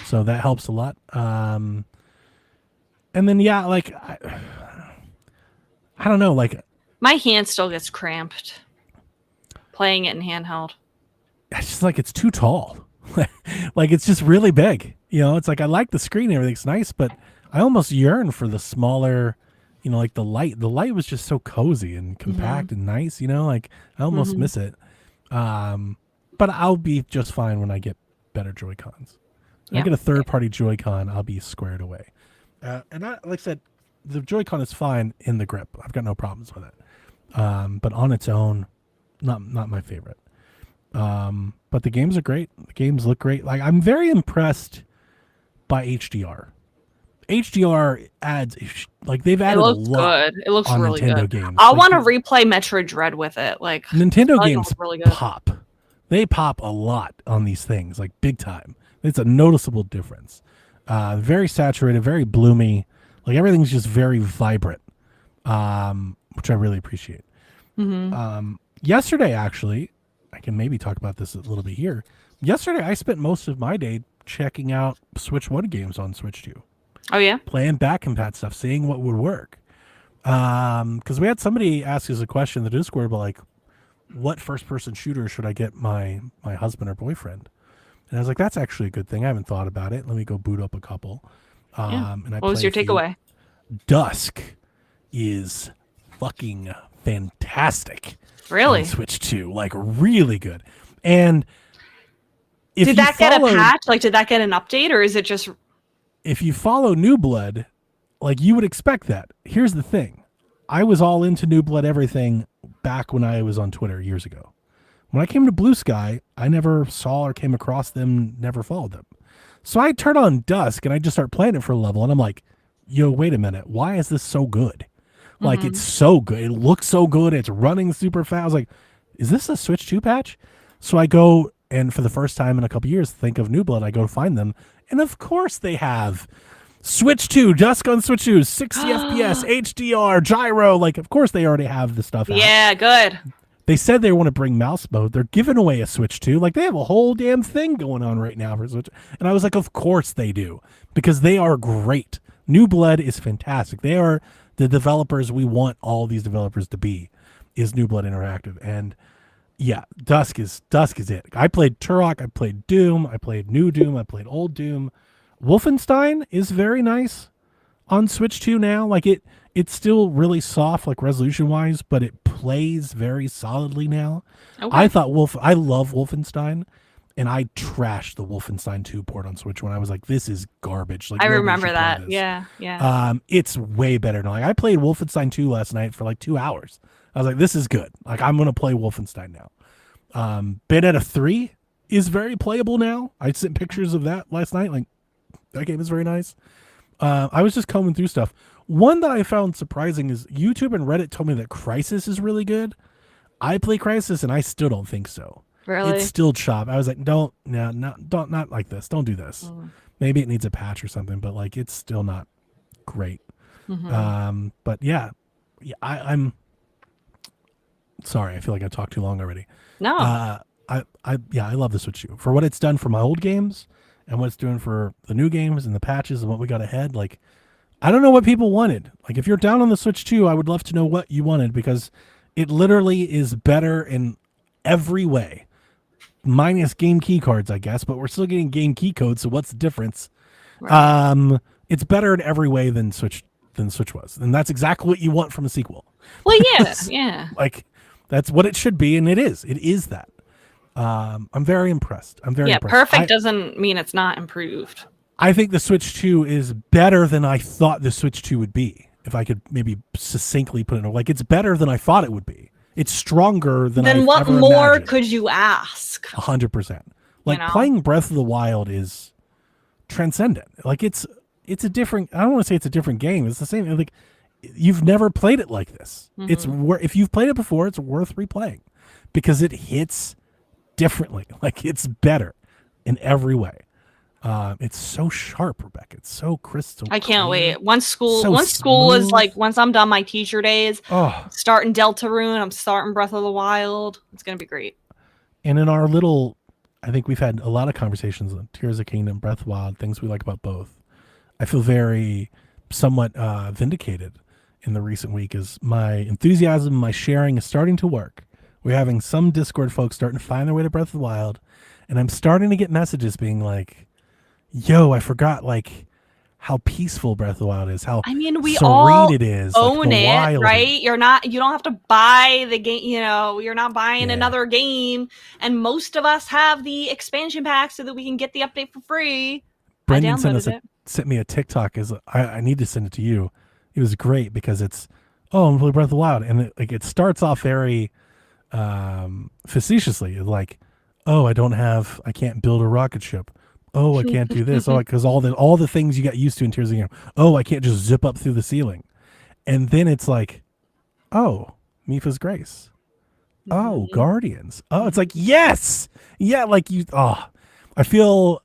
So that helps a lot. And then, like, I don't know, like. My hand still gets cramped playing it in handheld. It's just like it's too tall. Like it's just really big. You know, it's like I like the screen and everything's nice, but I almost yearn for the smaller, you know, like the light. The light was just so cozy and compact and nice, you know, like I almost miss it. But I'll be just fine when I get better Joy-Cons. I get a third-party Joy-Con, I'll be squared away. And like I said, the Joy-Con is fine in the grip. I've got no problems with it. But on its own, not my favorite. But the games are great. The games look great. Like I'm very impressed by HDR. HDR adds like they've added a lot. Good. It looks on really Nintendo good. Games. I want to replay Metroid Dread with it. Like Nintendo games really good. pop. They pop a lot on these things, like big time. It's a noticeable difference. Very saturated, very bloomy. Like everything's just very vibrant, which I really appreciate. Yesterday, actually, I can maybe talk about this a little bit here. Yesterday, I spent most of my day checking out Switch 1 games on Switch 2. Oh, yeah? Playing back compat stuff, seeing what would work. Because we had somebody ask us a question in the Discord about, like, what first-person shooter should I get my husband or boyfriend? And I was like, that's actually a good thing. I haven't thought about it. Let me go boot up a couple. And what was your takeaway? Dusk is fucking fantastic. Really? On Switch 2. Like, really good. And if did that get a patch? Like, did that get an update, or is it just... If you follow New Blood, like, you would expect that. Here's the thing. I was all into New Blood everything back when I was on Twitter years ago. When I came to Blue Sky, I never saw or came across them, never followed them. So I turned on Dusk, and I just start playing it for a level, and I'm like, yo, wait a minute. Why is this so good? Like, it's so good. It looks so good. It's running super fast. I was like, is this a Switch 2 patch? So I go, and for the first time in a couple years, think of New Blood. I go to find them. And of course they have Switch 2, Dusk on Switch 2, 60 FPS, HDR, gyro. Like, of course they already have the stuff out. Yeah, good. They said they want to bring mouse mode. They're giving away a Switch 2. Like, they have a whole damn thing going on right now for Switch. And I was like, of course they do. Because they are great. New Blood is fantastic. They are the developers we want all these developers to be, is New Blood Interactive. And yeah, Dusk is it. I played Turok, I played Doom, I played New Doom, I played Old Doom. Wolfenstein is very nice on Switch 2 now. Like, it's still really soft, like, resolution wise, but it plays very solidly now. Okay. I love Wolfenstein, and I trashed the Wolfenstein 2 port on Switch when I was like, this is garbage. Like, I remember that. Yeah. It's way better now. Like, I played Wolfenstein 2 last night for like 2 hours. I was like, this is good. Like, I'm going to play Wolfenstein now. Bayonetta 3 is very playable now. I sent pictures of that last night. Like, that game is very nice. I was just combing through stuff. One that I found surprising is YouTube and Reddit told me that Crysis is really good. I play Crysis and I still don't think so. Really? It's still chop. I was like, not like this. Don't do this. Maybe it needs a patch or something, but like, it's still not great. But yeah, I'm sorry. I feel like I talked too long already. No. I love the Switch 2 for what it's done for my old games and what it's doing for the new games and the patches and what we got ahead. Like, I don't know what people wanted. Like, if you're down on the Switch 2, I would love to know what you wanted, because it literally is better in every way, minus game key cards, I guess, but we're still getting game key codes. So what's the difference? Right. It's better in every way than Switch was. And that's exactly what you want from a sequel. Well, yeah. Yeah. Like, that's what it should be. And it is that. I'm very impressed. impressed. Perfect doesn't mean it's not improved. I think the Switch 2 is better than I thought the Switch 2 would be. If I could maybe succinctly put it, like, it's better than I thought it would be. It's stronger than then I've what ever more imagined. Could you ask? 100%. Like, playing Breath of the Wild is transcendent. Like, it's a different. I don't want to say it's a different game. It's the same. Like, you've never played it like this. It's if you've played it before, it's worth replaying because it hits differently. Like, it's better in every way. It's so sharp, Rebecca. It's so crystal. I can't wait. Once school is like, once I'm done my teacher days, starting Deltarune, I'm starting Breath of the Wild. It's gonna be great. And in our little, I think we've had a lot of conversations on Tears of the Kingdom, Breath of the Wild, things we like about both. I feel very somewhat vindicated in the recent week as my enthusiasm, my sharing is starting to work. We're having some Discord folks starting to find their way to Breath of the Wild, and I'm starting to get messages being like, yo, I forgot like how peaceful Breath of the Wild is, how we serene all it is, own like, it, right? You don't have to buy the game, you're not buying another game, and most of us have the expansion pack so that we can get the update for free. Brendan sent me a TikTok. I need to send it to you. It was great because it's I'm playing Breath of the Wild, and it starts off very facetiously, like, I can't build a rocket ship. I can't do this. Because all the things you got used to in Tears of the Kingdom. I can't just zip up through the ceiling. And then it's like, Mipha's Grace. Guardians. It's like, yes. Yeah, like I feel,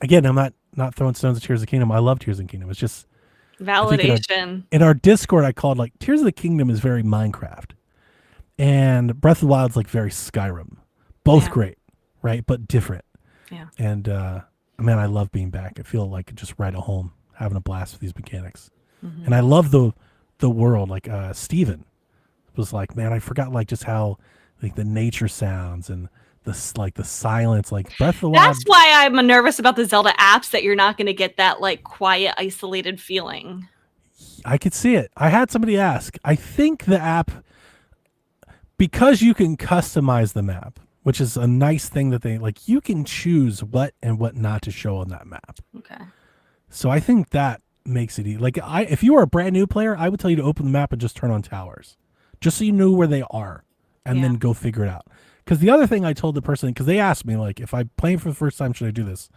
again, I'm not not throwing stones at Tears of the Kingdom. I love Tears of the Kingdom. It's just validation. In our Discord, I called like Tears of the Kingdom is very Minecraft, and Breath of the Wild's like very Skyrim. Both great, right? But different. Yeah. And man, I love being back. I feel like just right at home, having a blast with these mechanics. Mm-hmm. And I love the world. Like Steven was like, man, I forgot like just how like the nature sounds and the silence, like Breath of the Wild. That's why I'm nervous about the Zelda apps, that you're not going to get that like quiet, isolated feeling. I could see it. I had somebody ask. I think the app, because you can customize the map, which is a nice thing that they like, you can choose what and what not to show on that map. Okay. So I think that makes it easy. Like if you were a brand new player, I would tell you to open the map and just turn on towers, just so you knew where they are, and then go figure it out. Because the other thing I told the person, because they asked me, like, if I'm playing for the first time, should I do this?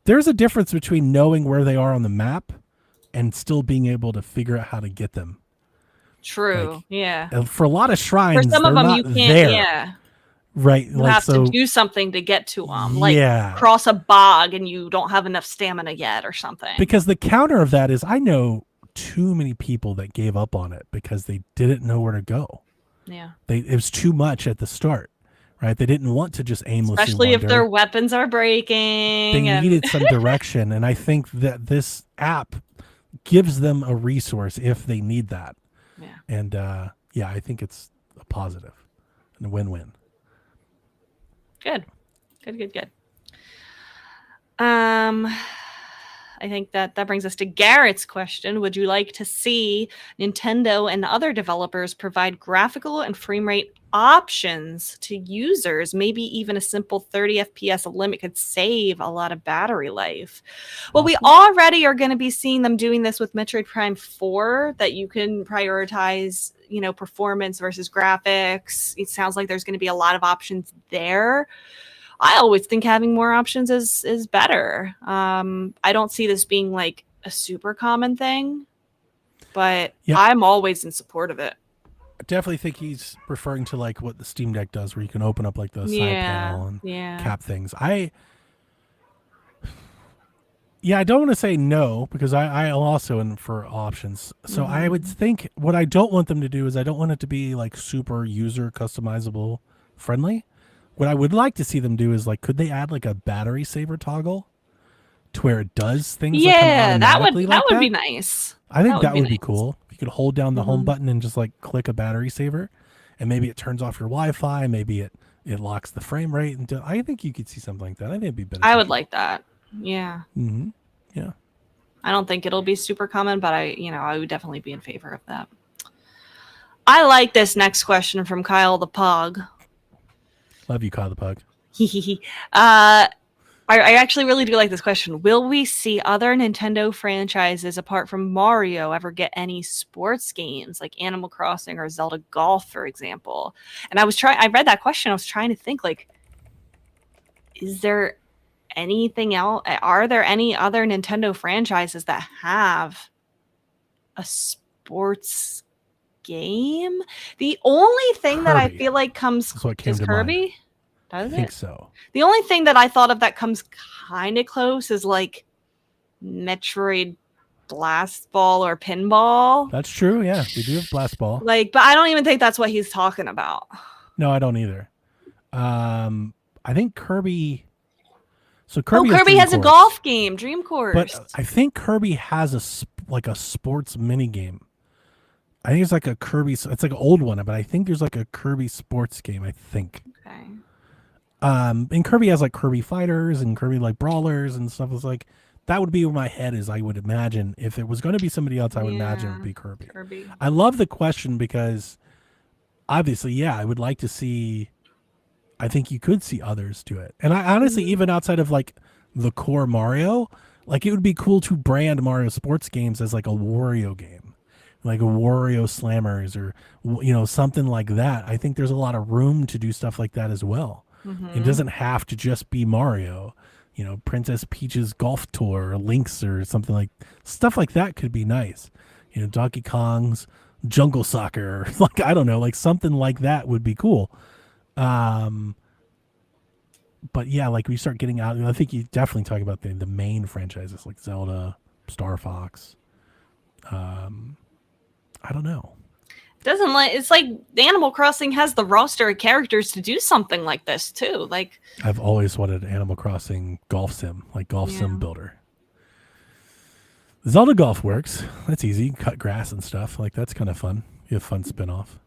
There's a difference between knowing where they are on the map and still being able to figure out how to get them. True. Like, yeah. And for a lot of shrines, for some of them, you can't. There. Yeah. Right. You have to do something to get to them. Like cross a bog and you don't have enough stamina yet or something. Because the counter of that is, I know too many people that gave up on it because they didn't know where to go. Yeah. It was too much at the start. Right, they didn't want to just aimlessly especially wander. If their weapons are breaking. They needed some direction, and I think that this app gives them a resource if they need that. Yeah. And I think it's a positive and a win-win. Good. I think that brings us to Garrett's question. Would you like to see Nintendo and other developers provide graphical and frame rate options to users? Maybe even a simple 30 FPS limit could save a lot of battery life. Well, we already are going to be seeing them doing this with Metroid Prime 4, that you can prioritize, performance versus graphics. It sounds like there's going to be a lot of options there. I always think having more options is better. I don't see this being like a super common thing, but I'm always in support of it. I definitely think he's referring to like what the Steam Deck does, where you can open up like the side panel and cap things. I don't want to say no, because I also am for options. So I would think what I don't want them to do is, I don't want it to be like super user customizable friendly. What I would like to see them do is, like, could they add like a battery saver toggle to where it does things? Yeah, that would like would be nice. I think that would be cool. You could hold down the home button and just like click a battery saver, and maybe it turns off your Wi-Fi. Maybe it locks the frame rate. And I think you could see something like that. I think it'd be beneficial. I would like that. Yeah. Mm-hmm. Yeah. I don't think it'll be super common, but I would definitely be in favor of that. I like this next question from Kyle the Pug. Love you, Kyle the Pug. I actually really do like this question. Will we see other Nintendo franchises apart from Mario ever get any sports games like Animal Crossing or Zelda Golf, for example? And I read that question. I was trying to think, like, is there anything else? Are there any other Nintendo franchises that have a sports game? The only thing that I feel like comes is Kirby. Does it? I think so. The only thing that I thought of that comes kind of close is like Metroid Blast Ball or Pinball. That's true. Yeah, we do have Blast Ball. But I don't even think that's what he's talking about. No, I don't either. I think Kirby. So Kirby has a golf game, Dream Course. But I think Kirby has a sports mini game. I think it's like a Kirby. It's like an old one, but I think there's like a Kirby sports game. I think. Okay. And Kirby has like Kirby Fighters and Kirby like Brawlers and stuff. It's like, that would be where my head is. I would imagine if it was going to be somebody else, I would imagine it would be Kirby. I love the question because obviously, I would like to see. I think you could see others do it, and I honestly, even outside of like the core Mario, like it would be cool to brand Mario sports games as like a Wario game, like a Wario Slammers or something like that. I think there's a lot of room to do stuff like that as well. It doesn't have to just be Mario. Princess Peach's Golf Tour or Link's or something like stuff like that could be nice. Donkey Kong's Jungle Soccer, like I don't know, like something like that would be cool. but yeah, like we start getting out. I think you definitely talk about the main franchises like Zelda, Star Fox. I don't know. It's like Animal Crossing has the roster of characters to do something like this too. Like I've always wanted Animal Crossing golf sim, like golf sim builder. Zelda Golf works. That's easy. You can cut grass and stuff. Like that's kind of fun. You have fun spin-off.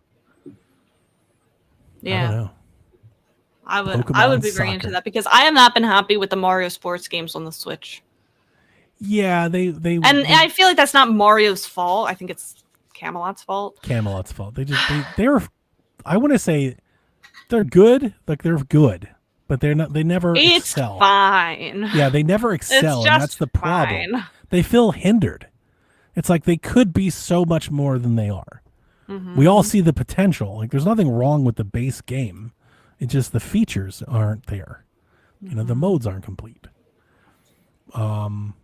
Yeah. I don't know. I would be very into that because I have not been happy with the Mario sports games on the Switch. Yeah, they I feel like that's not Mario's fault. I think it's Camelot's fault. Camelot's fault. They're I want to say they're good. Like they're good, but they're not. They never excel. It's fine. Yeah, they never excel, and that's the problem. Fine. They feel hindered. It's like they could be so much more than they are. Mm-hmm. We all see the potential. Like there's nothing wrong with the base game. It's just the features aren't there. You know, the modes aren't complete. I'm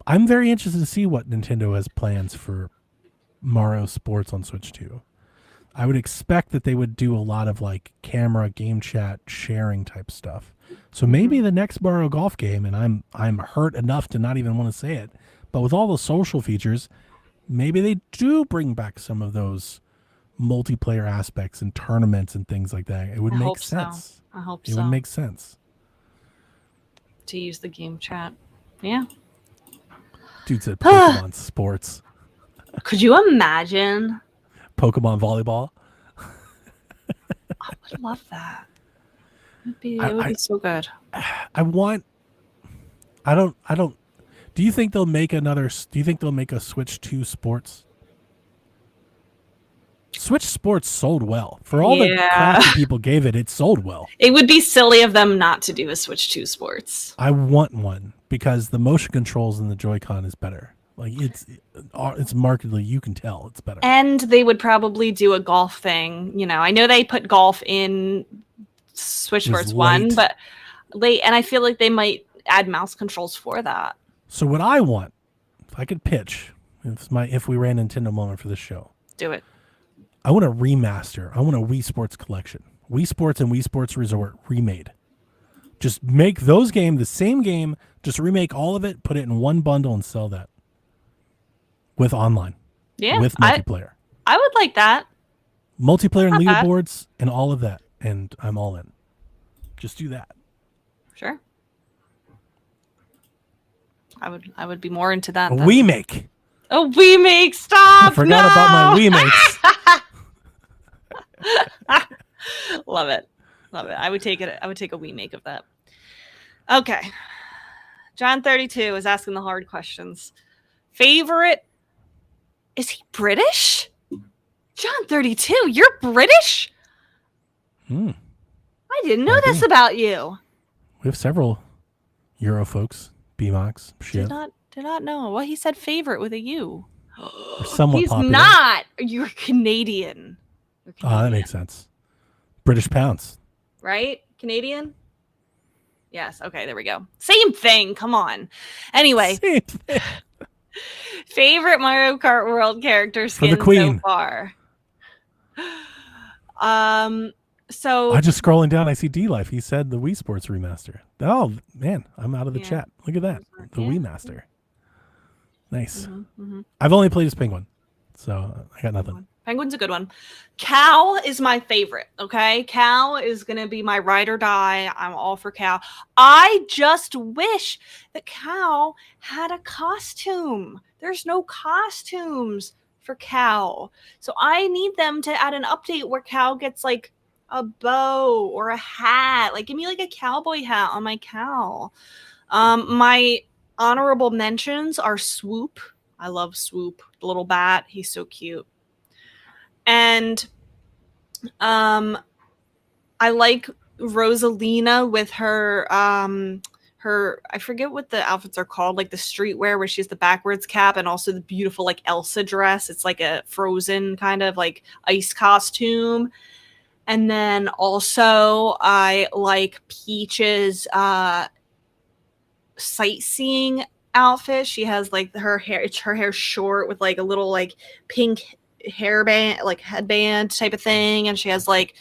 very interested to see what Nintendo has plans for Mario Sports on Switch 2. I would expect that they would do a lot of like camera, game chat, sharing type stuff. So maybe the next Mario Golf game, and I'm hurt enough to not even want to say it, but with all the social features, maybe they do bring back some of those multiplayer aspects and tournaments and things like that. It would make sense. I hope so. It would make sense to use the game chat. Yeah. Dude said Pokemon sports. Could you imagine Pokemon volleyball? I would love that. It would be so good. Do you think they'll make a Switch 2 sports? Switch Sports sold well. For all the crap that people gave it, it sold well. It would be silly of them not to do a Switch 2 Sports. I want one because the motion controls in the Joy-Con is better. Like it's markedly, you can tell it's better. And they would probably do a golf thing. You know, I know they put golf in Switch Sports 1, but late, and I feel like they might add mouse controls for that. So what I want, if I could pitch, if we ran Nintendo moment for this show, do it. I want a remaster. I want a Wii Sports collection. Wii Sports and Wii Sports Resort remade. Just make those games the same game. Just remake all of it, put it in one bundle, and sell that. With online. Yeah. With multiplayer. I would like that. Multiplayer and leaderboards and all of that. And I'm all in. Just do that. Sure. I would be more into that. A remake. A remake. Stop. I forgot about my remakes. Love it. I would take it. I would take a remake of that. Okay. John 32 is asking the hard questions. Favorite? Is he British? John 32, you're British? I didn't know this about you. We have several Euro folks. BMOX, Shiv. Did not know. Well, he said favorite with a U. Somewhat He's popular. not. You're Canadian. That makes sense. British pounds. Right? Canadian? Yes. Okay, there we go. Same thing. Come on. Anyway. Same thing. Favorite Mario Kart World character skin For the Queen. so far? So I just scrolling down, I see D-Life. He said the Wii Sports remaster. Oh, man. I'm out of the chat. Look at that. The Wii Master. Nice. I've only played as Penguin, so I got nothing. Penguin's a good one. Cal is my favorite, okay? Cal is going to be my ride or die. I'm all for Cal. I just wish that Cal had a costume. There's no costumes for Cal. So I need them to add an update where Cal gets like a bow or a hat. Like give me like a cowboy hat on my Cal. My honorable mentions are Swoop. I love Swoop, the little bat. He's so cute. And I like Rosalina with her I forget what the outfits are called, like the streetwear where she has the backwards cap and also the beautiful like Elsa dress. It's like a Frozen kind of like ice costume. And then also I like Peach's sightseeing outfit. She has like her hair short with like a little like pink hairband, like headband type of thing, and she has like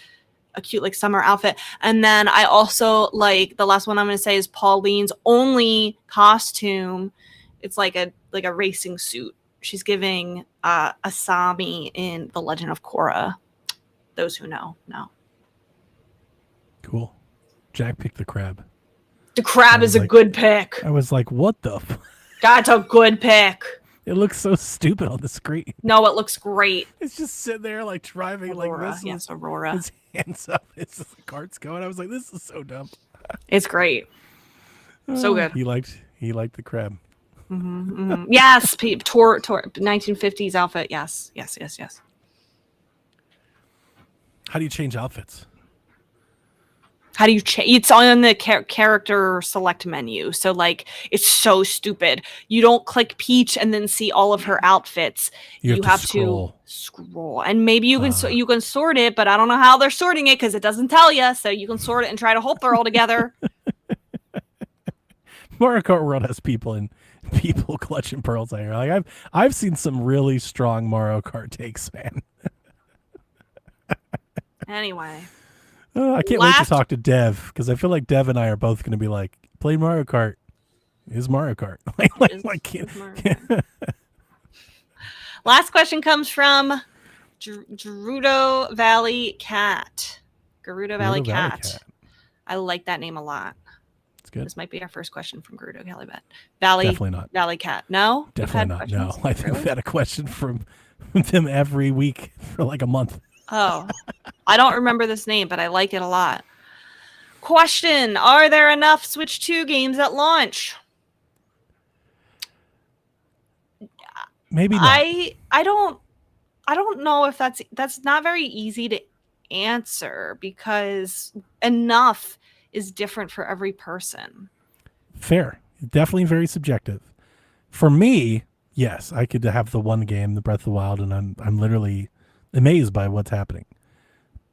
a cute like summer outfit. And then I also like, the last one I'm going to say is Pauline's only costume. It's like a racing suit. She's giving Asami in The Legend of Korra. Those who know. Cool. Jack picked the crab. The crab is a good pick. I was like, what the That's a good pick. It looks so stupid on the screen. No, it looks great. It's just sitting there like driving Aurora. like this. Yes, Aurora. His hands up. It's just the cart's going. I was like, this is so dumb. It's great. So good. He liked the crab. Yes, tour 1950s outfit. Yes. How do you change outfits? How do you change? It's on the character select menu. So like, it's so stupid. You don't click Peach and then see all of her outfits. You have to scroll, and maybe you can sort it, but I don't know how they're sorting it because it doesn't tell you. So you can sort it and try to hope they're all together. Mario Kart World has people clutching pearls out here. Like I've seen some really strong Mario Kart takes, man. Anyway. I can't wait to talk to Dev, because I feel like Dev and I are both going to be like, play Mario Kart. Is Mario Kart. Last question comes from Gerudo Valley Cat. Gerudo Valley Cat. I like that name a lot. It's good. This might be our first question from Gerudo Valley. Definitely not. Valley Cat. No? Definitely not. No. I think we've had a question from them every week for like a month. Oh, I don't remember this name, but I like it a lot. Question: are there enough Switch 2 games at launch? Maybe not. I don't know if that's not very easy to answer, because enough is different for every person. Fair. Definitely very subjective. For me, yes, I could have the one game, the Breath of the Wild, and I'm literally amazed by what's happening.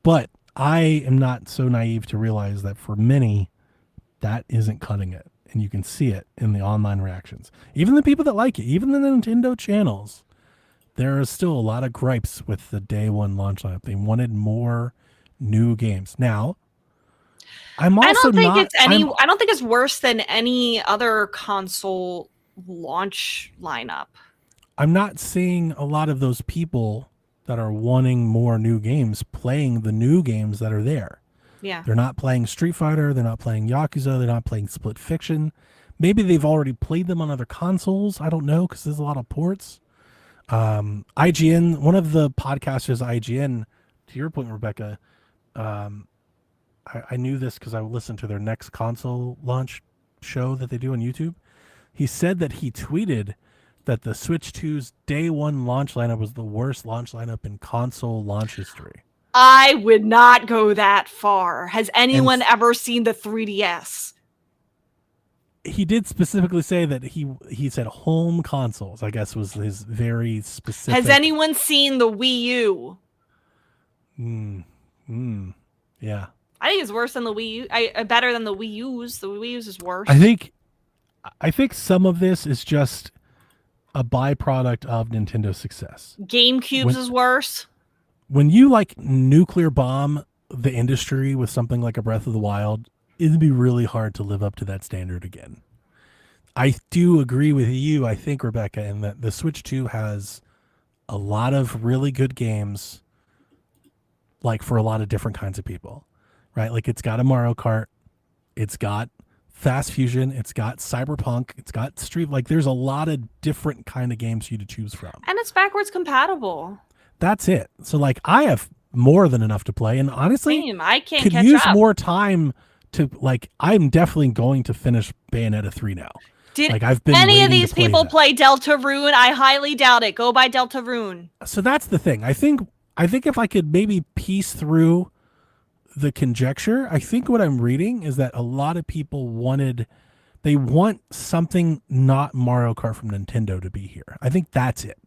But I am not so naive to realize that for many, that isn't cutting it. And you can see it in the online reactions. Even the people that like it, even the Nintendo channels, there is still a lot of gripes with the day one launch lineup. They wanted more new games. Now, I don't think it's worse than any other console launch lineup. I'm not seeing a lot of those people that are wanting more new games playing the new games that are there. Yeah. They're not playing Street Fighter. They're not playing Yakuza. They're not playing Split Fiction. Maybe they've already played them on other consoles. I don't know, because there's a lot of ports. IGN, one of the podcasters, IGN, to your point, Rebecca, I knew this because I listened to their next console launch show that they do on YouTube. He said that he tweeted that the Switch 2's day one launch lineup was the worst launch lineup in console launch history. I would not go that far. Has anyone ever seen the 3DS? He did specifically say that he said home consoles, I guess, was his very specific. Has anyone seen the Wii U? Yeah. I think it's worse than the Wii U. Better than the Wii U's. The Wii U's is worse. I think some of this is just a byproduct of Nintendo's success. GameCube's is worse. When you like nuclear bomb the industry with something like a Breath of the Wild, it'd be really hard to live up to that standard again. I do agree with you, I think, Rebecca, in that the Switch 2 has a lot of really good games, like for a lot of different kinds of people, right? Like it's got a Mario Kart, it's got Fast Fusion, it's got Cyberpunk, it's got Street. Like there's a lot of different kind of games for you to choose from, and it's backwards compatible. That's it. So like I have more than enough to play, and honestly, I can't could catch use up. more time to like. I'm definitely going to finish Bayonetta 3 now. Did I've been any of waiting these to play people that. play Deltarune? I highly doubt it. Go buy Deltarune. So that's the thing. I think if I could maybe piece through the conjecture, I think what I'm reading is that a lot of people want something not Mario Kart from Nintendo to be here. I think that's it.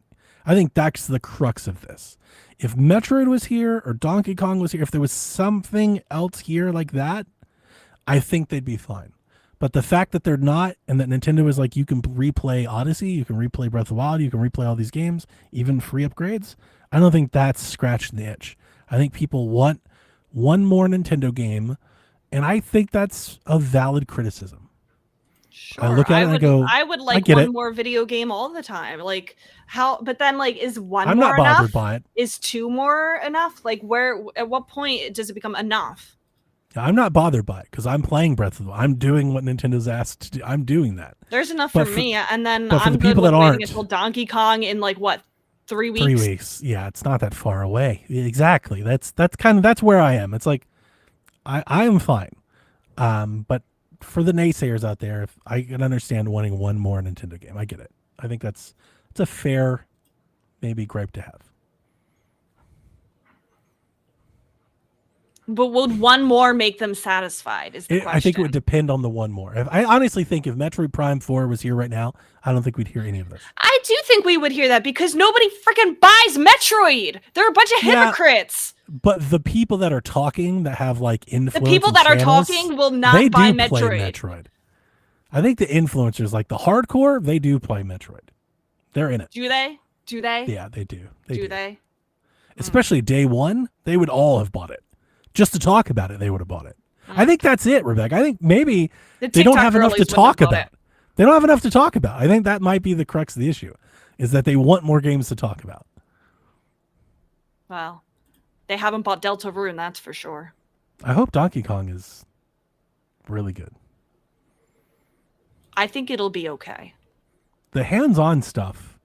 I think that's the crux of this. If Metroid was here or Donkey Kong was here, if there was something else here like that, I think they'd be fine. But the fact that they're not, and that Nintendo is like, you can replay Odyssey, you can replay Breath of the Wild, you can replay all these games, even free upgrades, I don't think that's scratching the itch. I think people want one more Nintendo game, and I think that's a valid criticism. Sure. I look at it and I go, I would like one more video game all the time. Like how, but then like, is one I'm more not bothered enough? by it. Is two more enough? Like at what point does it become enough? I'm not bothered by it because I'm playing Breath of the Wild. I'm doing what Nintendo's asked to do. I'm doing that. There's enough for me, and then but for I'm the good people with that waiting aren't, until Donkey Kong in like what, 3 weeks? 3 weeks. Yeah, it's not that far away. Exactly. That's where I am. It's like I am fine. But for the naysayers out there, if I can understand wanting one more Nintendo game. I get it. I think it's a fair maybe gripe to have. But would one more make them satisfied? Is the question. I think it would depend on the one more. I honestly think if Metroid Prime 4 was here right now, I don't think we'd hear any of this. I do think we would hear that because nobody freaking buys Metroid. They're a bunch of hypocrites. But the people that are talking that have like influence, the people that channels, are talking will not buy Metroid. Play Metroid. I think the influencers, like the hardcore, they do play Metroid. They're in it. Do they? Do they? Yeah, they do. Do they? Especially day one, they would all have bought it. Just to talk about it, they would have bought it. I think that's it, Rebecca. I think maybe they don't have enough to talk about. They don't have enough to talk about. I think that might be the crux of the issue, is that they want more games to talk about. Well, they haven't bought Deltarune, that's for sure. I hope Donkey Kong is really good. I think it'll be okay. The hands-on stuff,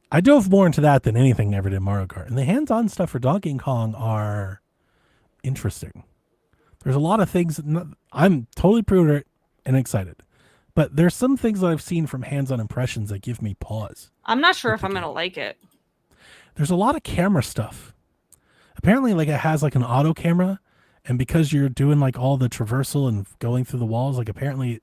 I dove more into that than anything ever did Mario Kart. And the hands-on stuff for Donkey Kong are interesting. There's a lot of things I'm totally pre-ordered and excited, but there's some things that I've seen from hands-on impressions that give me pause. I'm not sure if I'm gonna like it. There's a lot of camera stuff. Apparently, like it has like an auto camera, and because you're doing like all the traversal and going through the walls, like apparently,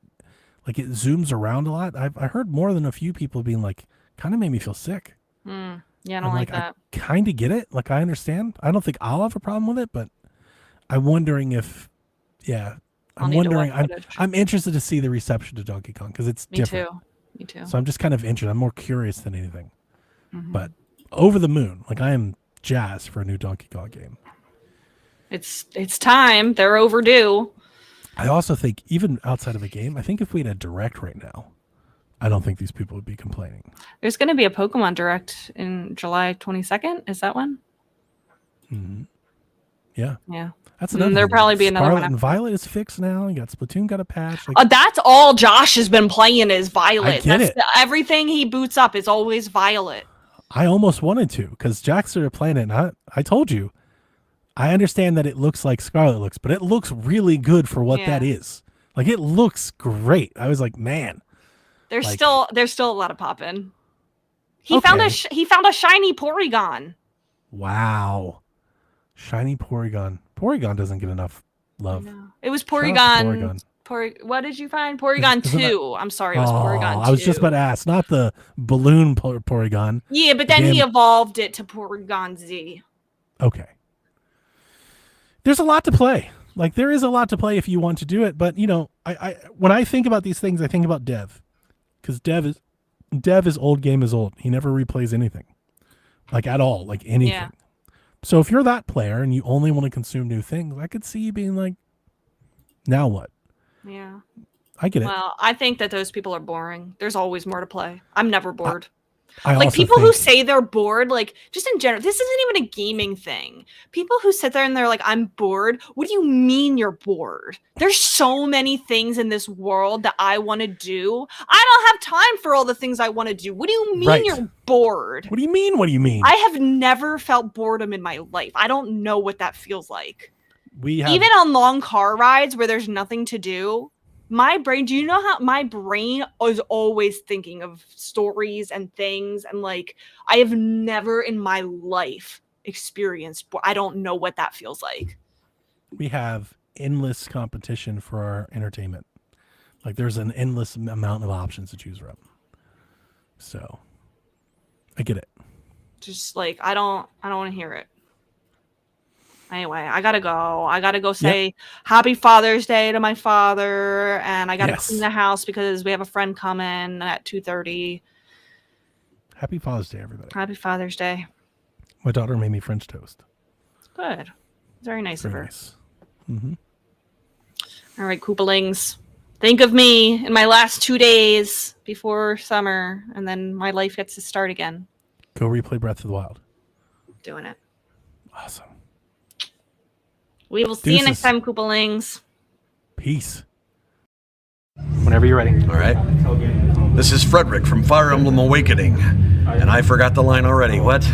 like it zooms around a lot. I heard more than a few people being like, kind of made me feel sick. Yeah, I don't like that. I kind of get it. Like I understand. I don't think I'll have a problem with it, but I'm wondering if, I'm wondering. I'm interested to see the reception to Donkey Kong because it's different. Me too. So I'm just kind of interested. I'm more curious than anything. But over the moon, like I am jazzed for a new Donkey Kong game. It's time. They're overdue. I also think even outside of a game, I think if we had a direct right now, I don't think these people would be complaining. There's going to be a Pokemon Direct in July 22nd. Is that one? Mm-hmm. Yeah. Yeah. That's another. There'll probably be another Scarlet one. And Violet is fixed now. You got Splatoon got a patch. Like, that's all Josh has been playing is Violet. That's everything he boots up is always Violet. I almost wanted to because Jack started playing it, and I told you, I understand that it looks like Scarlet looks, but it looks really good for what that is. Like it looks great. I was like, man. There's still a lot of poppin'. He found a shiny Porygon. Wow. Shiny Porygon. Porygon doesn't get enough love. It was Porygon. What did you find? Porygon 2. I'm sorry, it was Porygon 2. I was just about to ask, not the balloon Porygon. Yeah, but then he evolved it to Porygon Z. Okay. There's a lot to play. Like there is a lot to play if you want to do it, but you know, I when I think about these things, I think about Dev. Because Dev is old game is old. He never replays anything. Like at all. Like anything. Yeah. So if you're that player and you only want to consume new things, I could see you being like, now what? Yeah. I get it. Well, I think that those people are boring. There's always more to play. I'm never bored. I like people who say they're bored, like just in general, this isn't even a gaming thing. People who sit there and they're like, I'm bored. What do you mean you're bored? There's so many things in this world that I want to do. I don't have time for all the things I want to do. What do you mean you're bored? What do you mean? What do you mean? I have never felt boredom in my life. I don't know what that feels like. Even on long car rides where there's nothing to do. My brain, do you know how my brain is always thinking of stories and things? And like, I have never in my life experienced, I don't know what that feels like. We have endless competition for our entertainment. Like there's an endless amount of options to choose from. So I get it. Just like, I don't want to hear it. Anyway, I gotta go. I gotta go say Happy Father's Day to my father, and I gotta clean the house because we have a friend coming at 2:30. Happy Father's Day, everybody. Happy Father's Day. My daughter made me French toast. Good. Very nice of her. Nice. Mm-hmm. All right, Koopalings. Think of me in my last 2 days before summer, and then my life gets to start again. Go replay Breath of the Wild. Doing it. Awesome. We will see you next time, Koopalings. Peace. Whenever you're ready. All right. This is Frederick from Fire Emblem Awakening. And I forgot the line already. What?